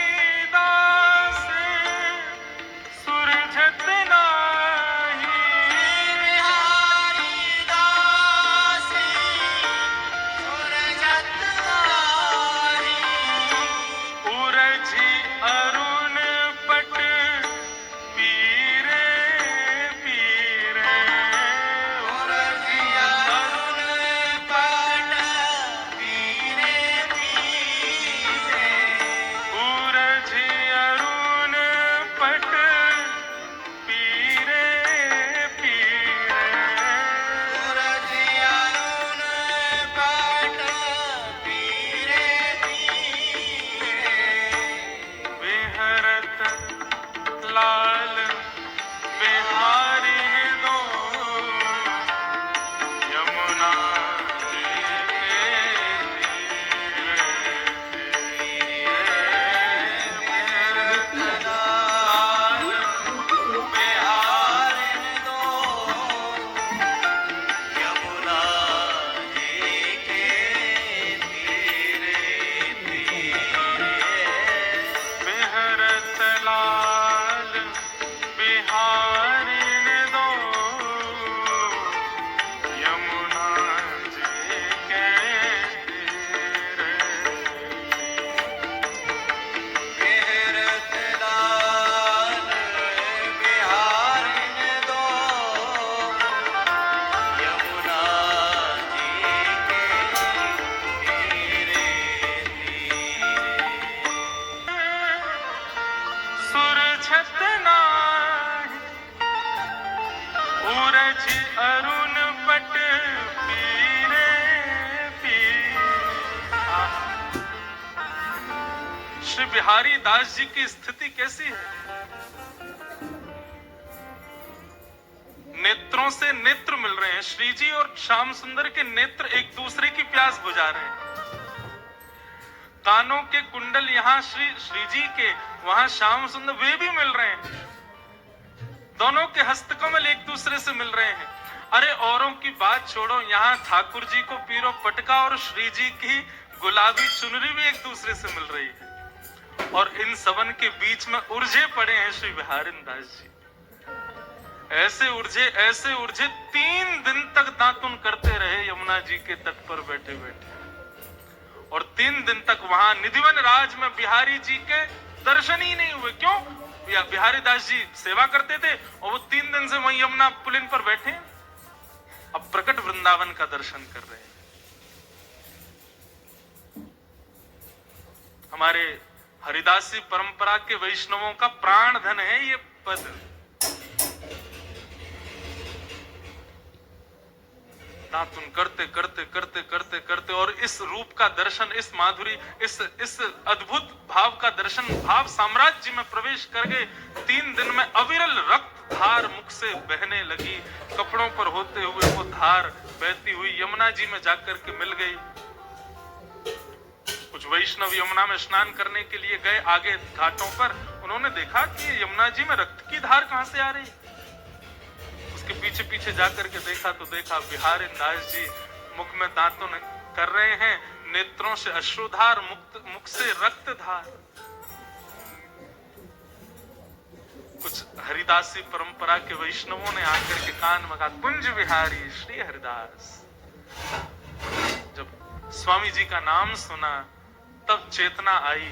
लाल बिहारी दो यमुना जी के लाल बिहारी दो यमुना जी के तीरे तीरे बिहरत लाल बिहारी दो यमुना जी के बिहरत लाल बिहारी दो यमुना जी के तीरे सुरछत नाही सूरज अरुण पट पीरे पीर। श्री बिहारी दास जी की स्थिति कैसी है? नेत्रों से नेत्र मिल रहे हैं। श्री जी और श्याम सुंदर के नेत्र एक दूसरे की प्यास बुझा रहे हैं। कानों के कुंडल यहाँ श्री जी के, वहां श्याम सुंदर, वे भी मिल रहे हैं। दोनों के हस्तकमल एक दूसरे से मिल रहे हैं। अरे औरों की बात छोड़ो, यहाँ ठाकुर जी को पीरो पटका और श्री जी की गुलाबी चुनरी भी एक दूसरे से मिल रही है। और इन सबन के बीच में उलझे पड़े हैं श्री बिहारी दास जी। ऐसे उलझे 3 दिन तक दातुन करते रहे यमुना जी के तट पर बैठे बैठे। और 3 दिन तक वहां निधिवन राज में बिहारी जी के दर्शन ही नहीं हुए। क्यों? या बिहारी दास जी सेवा करते थे और वो 3 दिन से वहीं यमुना पुलिन पर बैठे हैं। अब प्रकट वृंदावन का दर्शन कर रहे हैं। हमारे हरिदासी परंपरा के वैष्णवों का प्राण धन है ये पद। दातुन करते करते करते करते करते और इस रूप का दर्शन, इस माधुरी, इस अद्भुत भाव का दर्शन, भाव साम्राज्य में प्रवेश कर गए। 3 दिन में अविरल रक्त धार मुख से बहने लगी। कपड़ों पर होते हुए वो धार बहती हुई यमुना जी में जाकर के मिल गई। कुछ वैष्णव यमुना में स्नान करने के लिए गए आगे घाटों पर। उन्होंने देखा कि यमुना जी में रक्त की धार कहां से आ रही। उसके पीछे पीछे जाकर के देखा तो देखा बिहारी दास जी मुख में दांतों कर रहे हैं, नेत्रों से अश्रुधार, मुख से रक्तधार। कुछ हरिदासी परंपरा के वैष्णवों ने आकर के कान में कहा, कुंज विहारी श्री हरिदास। जब स्वामी जी का नाम सुना तब चेतना आई।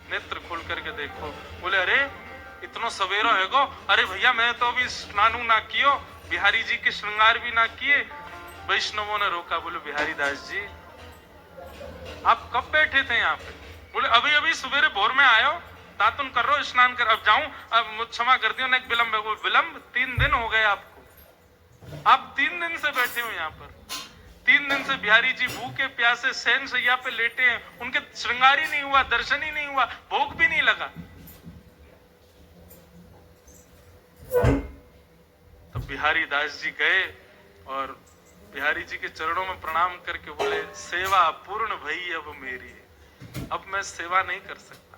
नेत्र खोल करके देखो, बोले अरे इतनो सवेरो है गो। अरे भैया मैं तो अभी स्नानु ना कियो, बिहारी जी के श्रृंगार भी ना किए। वैष्णवों ने रोका, बोले बिहारी दास जी आप कब बैठे थे यहाँ पे? बोले अभी अभी सवेरे भोर में आयो, दातुन कर रो, स्नान कर, अब जाऊं, अब क्षमा कर दियो ना, एक विलंब है। वो विलंब 3 दिन हो गए आपको, आप 3 दिन से बैठे हो यहाँ पर। 3 दिन से बिहारी जी भूखे प्यासे शयन शैया पे लेटे हैं, उनके श्रृंगार ही नहीं हुआ, दर्शन ही नहीं हुआ, भोग भी नहीं लगा। तो बिहारी दास जी गए और बिहारी जी के चरणों में प्रणाम करके बोले, सेवा पूर्ण भई अब मेरी, अब मैं सेवा नहीं कर सकता।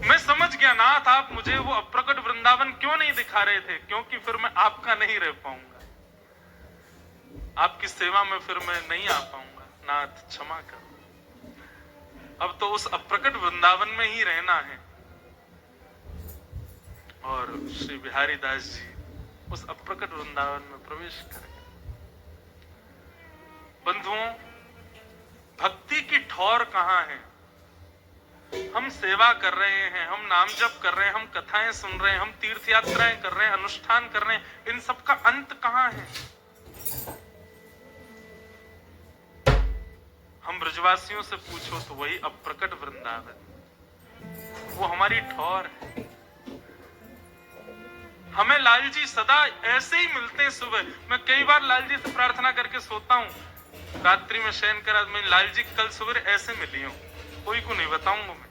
मैं समझ गया नाथ, आप मुझे वो अप्रकट वृंदावन क्यों नहीं दिखा रहे थे, क्योंकि फिर मैं आपका नहीं रह पाऊंगा, आपकी सेवा में फिर मैं नहीं आ पाऊंगा। नाथ क्षमा करो, अब तो उस अप्रकट वृंदावन में ही रहना है। और श्री बिहारी दास जी उस अप्रकट वृंदावन में प्रवेश करें। बंधुओं, भक्ति की ठौर कहां है? हम सेवा कर रहे हैं, हम नाम जप कर रहे हैं, हम कथाएं सुन रहे हैं, हम तीर्थ यात्राएं कर रहे हैं, अनुष्ठान कर रहे हैं, इन सब का अंत कहां है? हम ब्रजवासियों से पूछो तो वही अप्रकट वृंदावन, वो हमारी ठौर है। हमें लाल जी सदा ऐसे ही मिलते हैं। सुबह मैं कई बार लाल जी से प्रार्थना करके सोता हूँ, रात्रि में शयन करा, मैं लाल जी कल सुबह ऐसे मिली हूँ, कोई को नहीं बताऊंगा मैं।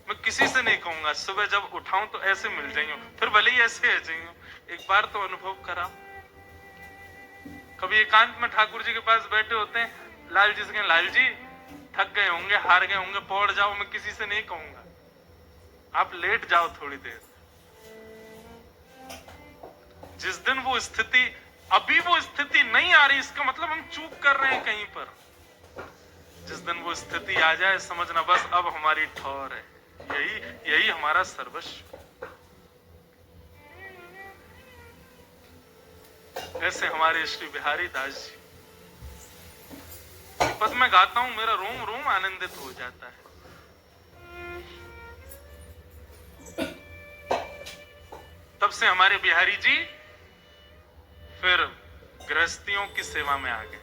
मैं किसी से नहीं कहूंगा, सुबह जब उठाऊं तो ऐसे मिल जाइयो, फिर भले ही ऐसे आ जाइयो। एक बार तो अनुभव करा। कभी एकांत में ठाकुर जी के पास बैठे होते हैं, लाल जी से कहें, लाल जी थक गए होंगे, हार गए होंगे, पौड़ जाओ। मैं किसी से नहीं कहूंगा, आप लेट जाओ थोड़ी देर। जिस दिन वो स्थिति, अभी वो स्थिति नहीं आ रही, इसका मतलब हम चूक कर रहे हैं कहीं पर। जिस दिन वो स्थिति आ जाए, समझना बस अब हमारी ठौर है, यही हमारा सर्वस्व। ऐसे हमारे श्री बिहारी दास जी, पद में गाता हूं, मेरा रोम रोम आनंदित हो जाता है। तब से हमारे बिहारी जी फिर गृहस्थियों की सेवा में आ गए,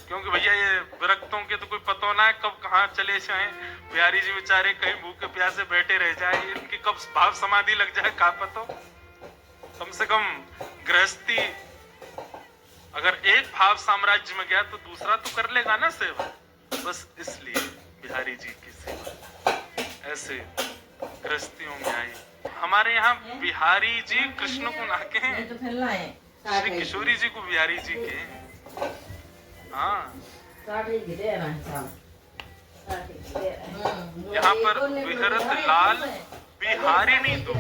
क्योंकि भैया ये विरक्तों के तो कोई पता ना है कब कहां चले जाएं। बिहारी जी बेचारे कहीं भूखे प्यासे बैठे रह जाए, इनकी कब भाव समाधि लग जाए का पता। कम से कम गृहस्थी अगर एक भाव साम्राज्य में गया तो दूसरा तो कर लेगा ना सेवा। बस इसलिए बिहारी जी की सेवा ऐसे गृहस्थियों में आई। हमारे यहाँ बिहारी जी कृष्ण को ना कहें, श्री किशोरी जी को बिहारी जी के। हाँ, यहाँ पर विहरत लाल बिहारिणी दो।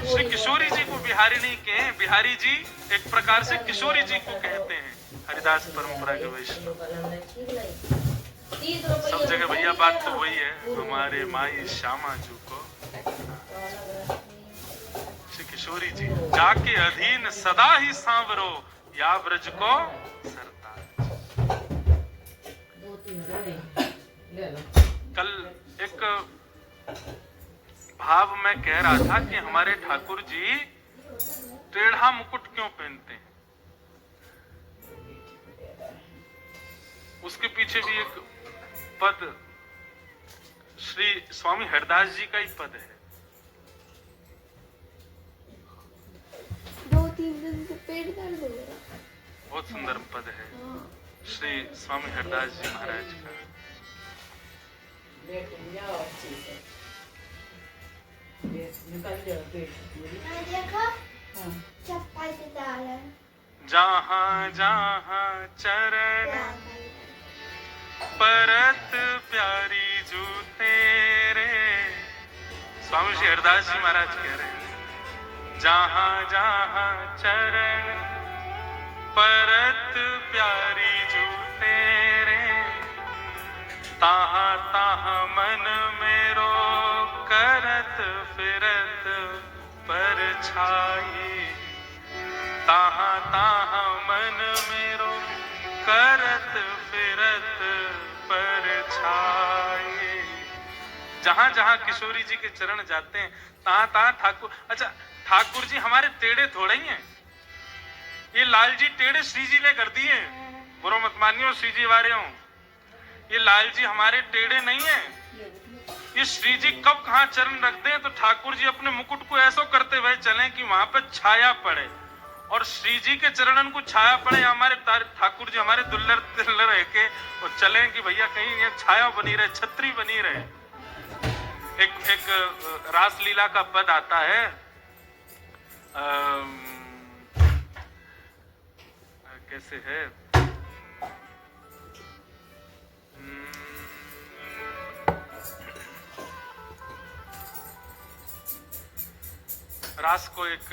श्री किशोरी जी को बिहारिणी कहें, बिहारी जी एक प्रकार से किशोरी जी को कहते हैं हरिदास परंपरा के वैष्णव। सब जगह भैया बात तो वही है, हमारे माई श्यामा जी को श्री किशोरी जी। जाके अधीन सदा ही सांवरो, या ब्रज को सरताज। कल एक भाव में कह रहा था कि हमारे ठाकुर जी टेढ़ा मुकुट क्यों पहनते हैं। उसके पीछे भी एक पद श्री स्वामी हरदास जी का ही पद है। 2-3 दिन से पेट दर्द हो रहा। बहुत सुंदर पद है श्री स्वामी हरदास जी महाराज का। जहाँ जहाँ चरण परत प्यारी जू तेरे, स्वामी श्री हरदास जी महाराज कह रहे हैं, जहाँ जहाँ चरण परत प्यारी जू तेरे, ताहा ताहा मन मेरो करत फिरत परछाई। ताहा ताहा मन मेरो करत फिरत परछाई। जहां जहां किशोरी जी के चरण जाते हैं, तहां तहां ठाकुर। अच्छा, ठाकुर जी हमारे टेढ़े थोड़े ही हैं, ये लाल जी टेढ़े श्री जी ने कर दिए। बुरा मत मानियो श्री जी वाले हो, ये लाल जी हमारे टेढ़े नहीं है। ये श्री जी कब कहां चरण रखते हैं तो ठाकुर जी अपने मुकुट को ऐसा करते हुए चलें कि वहां पर छाया पड़े, और श्री जी के चरणन को छाया पड़े। हमारे ठाकुर जी हमारे दुल्लर तिल्लर रह के और चलें कि भैया कहीं ये छाया बनी रहे, छतरी बनी रहे। एक रासलीला का पद आता है, कैसे है, रास को एक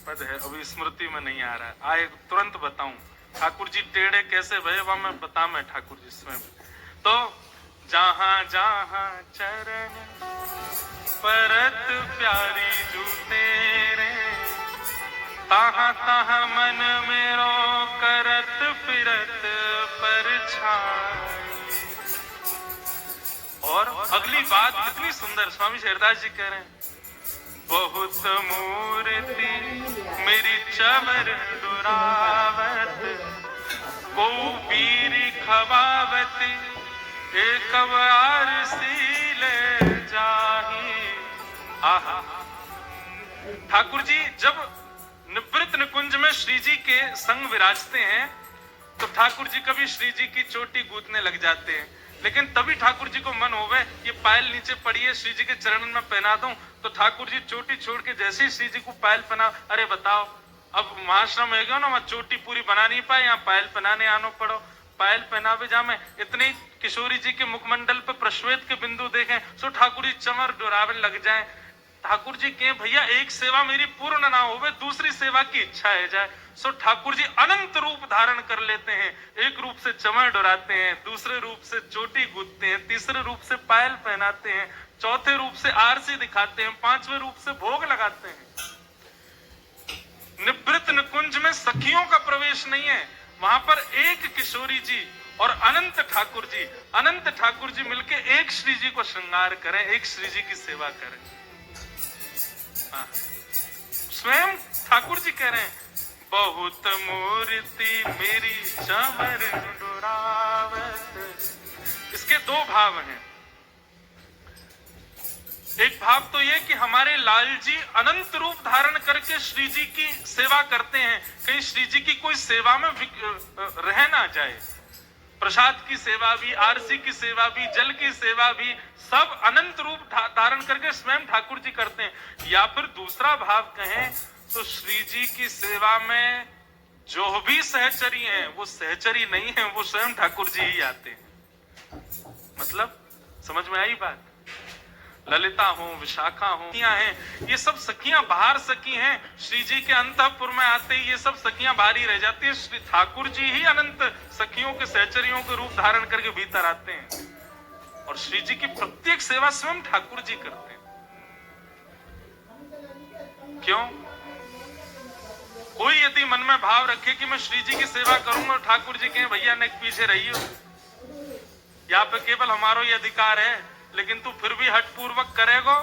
पद है, अभी स्मृति में नहीं आ रहा है, आए तुरंत बताऊं। ठाकुर जी टेढ़े कैसे भय वह मैं बता मैं ठाकुर जी स्वयं। तो जहां जहां चरण परत प्यारी जू तेरे, ताहा ताहा मन मेरो करत फिरत परछाई। और अगली बात कितनी सुंदर, स्वामी हरदास जी कह रहे हैं, बहुत मूर्ति मेरी चवर दुरावत, को वीर खवावत एक बार सीले जाही। आहा, ठाकुर जी जब निवृत्त निकुंज में श्री जी के संग विराजते हैं तो ठाकुर जी कभी श्री जी की चोटी गूंथने लग जाते हैं, लेकिन तभी ठाकुर जी को मन होवे ये पायल नीचे पड़ी है, श्री जी के चरण में पहना दूं, तो ठाकुर जी चोटी छोड़ के जैसे ही श्री जी को पायल पहना, अरे बताओ अब महाश्रम है गया ना, वहां चोटी पूरी बना नहीं पाए, यहाँ पायल पहनाने आनो पड़ो। पायल पहनावे जामे इतने ही किशोरी जी के मुखमंडल पे प्रश्वेत के बिंदु देखें सो ठाकुर जी चमर डोरावे लग जाए। ठाकुर जी कहें भैया एक सेवा मेरी पूर्ण ना होवे, दूसरी सेवा की इच्छा है जाए। सो ठाकुर जी अनंत रूप धारण कर लेते हैं, एक रूप से चमर डोराते हैं, दूसरे रूप से चोटी गूंथते हैं, तीसरे रूप से पायल पहनाते हैं, चौथे रूप से आरसी दिखाते हैं, पांचवें रूप से भोग लगाते हैं। निवृत्त निकुंज में सखियों का प्रवेश नहीं है, वहां पर एक किशोरी जी और अनंत ठाकुर जी मिलके एक श्री जी को श्रृंगार करें, एक श्री जी की सेवा करें। स्वयं ठाकुर जी कह रहे हैं बहुत मूर्ति मेरी चमर डोरावत। इसके दो भाव हैं। एक भाव तो ये कि हमारे लाल जी अनंत रूप धारण करके श्री जी की सेवा करते हैं, कहीं श्री जी की कोई सेवा में रह ना जाए। प्रसाद की सेवा भी, आरसी की सेवा भी, जल की सेवा भी, सब अनंत रूप धारण करके स्वयं ठाकुर जी करते हैं। या फिर दूसरा भाव कहें तो श्री जी की सेवा में जो भी सहचरी हैं वो सहचरी नहीं है, वो स्वयं ठाकुर जी ही आते हैं। मतलब समझ में आई बात? ललिता हो, विशाखा हो, हैं, ये सब सखियां बाहर सखी हैं। श्री जी के अंतःपुर में आते ही ये सब सखियां बाहर ही रह जाती है। श्री ठाकुर जी ही अनंत सखियों के सहचरियों के रूप धारण करके भीतर आते हैं और श्री जी की प्रत्येक सेवा स्वयं ठाकुर जी करते हैं। क्यों? कोई यदि मन में भाव रखे कि मैं श्री जी की सेवा करूंगा, ठाकुर जी कहें भैया ने पीछे रहियो, यहाँ पे केवल हमारा ही अधिकार है, लेकिन तू फिर भी हट पूर्वक करेगो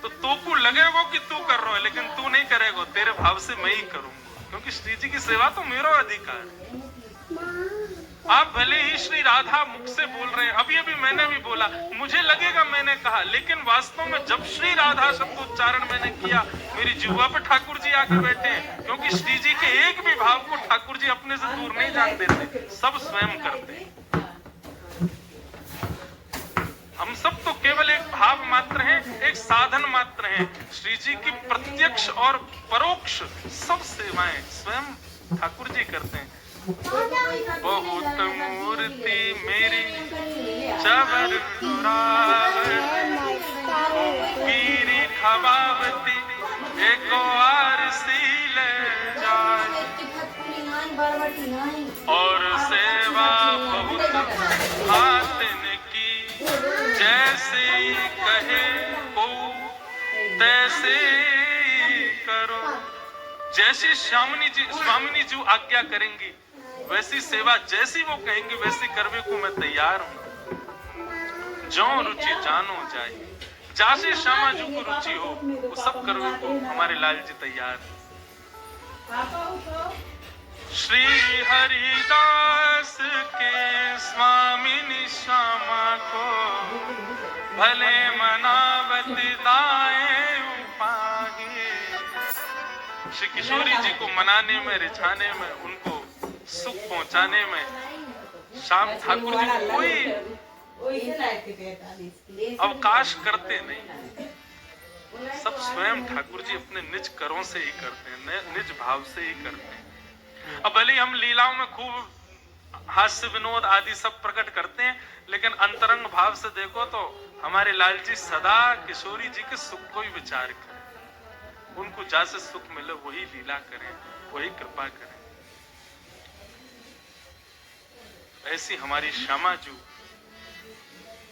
तो तू लगेगो कि तू कर रहा है, लेकिन तू नहीं करेगो, तेरे भाव से मैं ही करूंगा, क्योंकि श्री जी की सेवा तो मेरा अधिकार है। आप भले ही श्री राधा मुख से बोल रहे हैं, अभी अभी मैंने भी बोला, मुझे लगेगा मैंने कहा, लेकिन वास्तव में जब श्री राधा शब्द उच्चारण मैंने किया, मेरी जिह्वा पे ठाकुर जी आके बैठे हैं, क्योंकि श्री जी के एक भी भाव को ठाकुर जी अपने से दूर नहीं जान देते, सब स्वयं करते हैं। हम सब तो केवल एक भाव मात्र हैं, एक साधन मात्र हैं। श्री जी की प्रत्यक्ष और परोक्ष सब सेवाएं स्वयं ठाकुर जी करते हैं। बहुत मूर्ति मेरी चवर पीरी खबावती एक आरसी ले जाए और सेवा बहुत हाथन की, जैसे कहे को तैसे करो। जैसी स्वामिनी जी आज्ञा करेंगी, वैसी सेवा जैसी वो कहेंगी वैसी करने को मैं तैयार हूं। जो रुचि जानो जाए, जैसे श्यामा जी को रुचि हो वो सब करने को हमारे लाल जी तैयार हैं। श्री हरिदास के स्वामिनी श्यामा को भले मनावत दाए उपाही। श्री किशोरी जी को मनाने में, रिझाने में, उनको सुख पहुंचाने में श्याम ठाकुर जी को कोई अवकाश करते नहीं। सब स्वयं ठाकुर जी अपने निज करों से ही करते हैं, निज भाव से ही करते हैं। अब भले हम लीलाओं में खूब हास्य विनोद आदि सब प्रकट करते हैं, लेकिन अंतरंग भाव से देखो तो हमारे लाल जी सदा किशोरी जी के सुख को ही विचार करें, उनको जैसे सुख मिले वही लीला करें, वही कृपा करें। ऐसी हमारी श्यामा जी,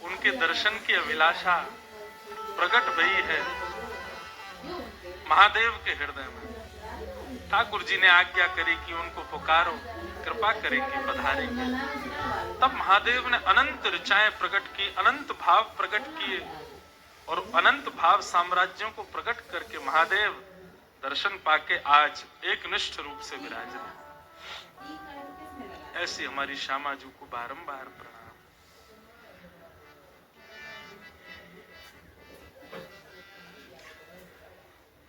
उनके दर्शन की अभिलाषा प्रकट भई है महादेव के हृदय में। ठाकुर जी ने आज्ञा करी कि उनको पुकारो, कृपा करेंगे, पधारेंगे। तब महादेव ने अनंत ऋचाएं प्रकट की, अनंत भाव प्रकट किए और अनंत भाव साम्राज्यों को प्रकट करके महादेव दर्शन पाके आज एक निष्ठ रूप से विराजे। ऐसी हमारी श्यामा जी को बारंबार प्रणाम।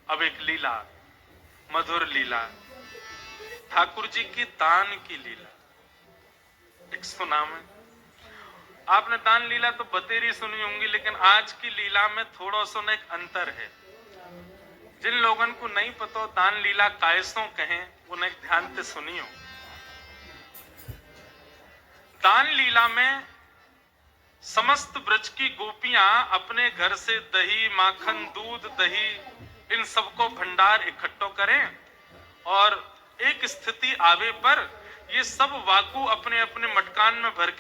अब एक लीला, मधुर लीला, ठाकुर जी की तान की लीला एक सुना में। आपने दान लीला तो बतेरी सुनी होंगी, लेकिन आज की लीला में थोड़ा सा ना एक अंतर है। जिन लोगों को नहीं पता दान लीला कायसों कहें, उन्हें ध्यान से सुनियो। दान लीला में समस्त ब्रज की गोपियां अपने घर से दही, माखन, दूध, दही, इन सबको भंडार इकट्ठो करें और एक स्थिति आवे पर ये सब वाकू अपने अपने मटकान में भर के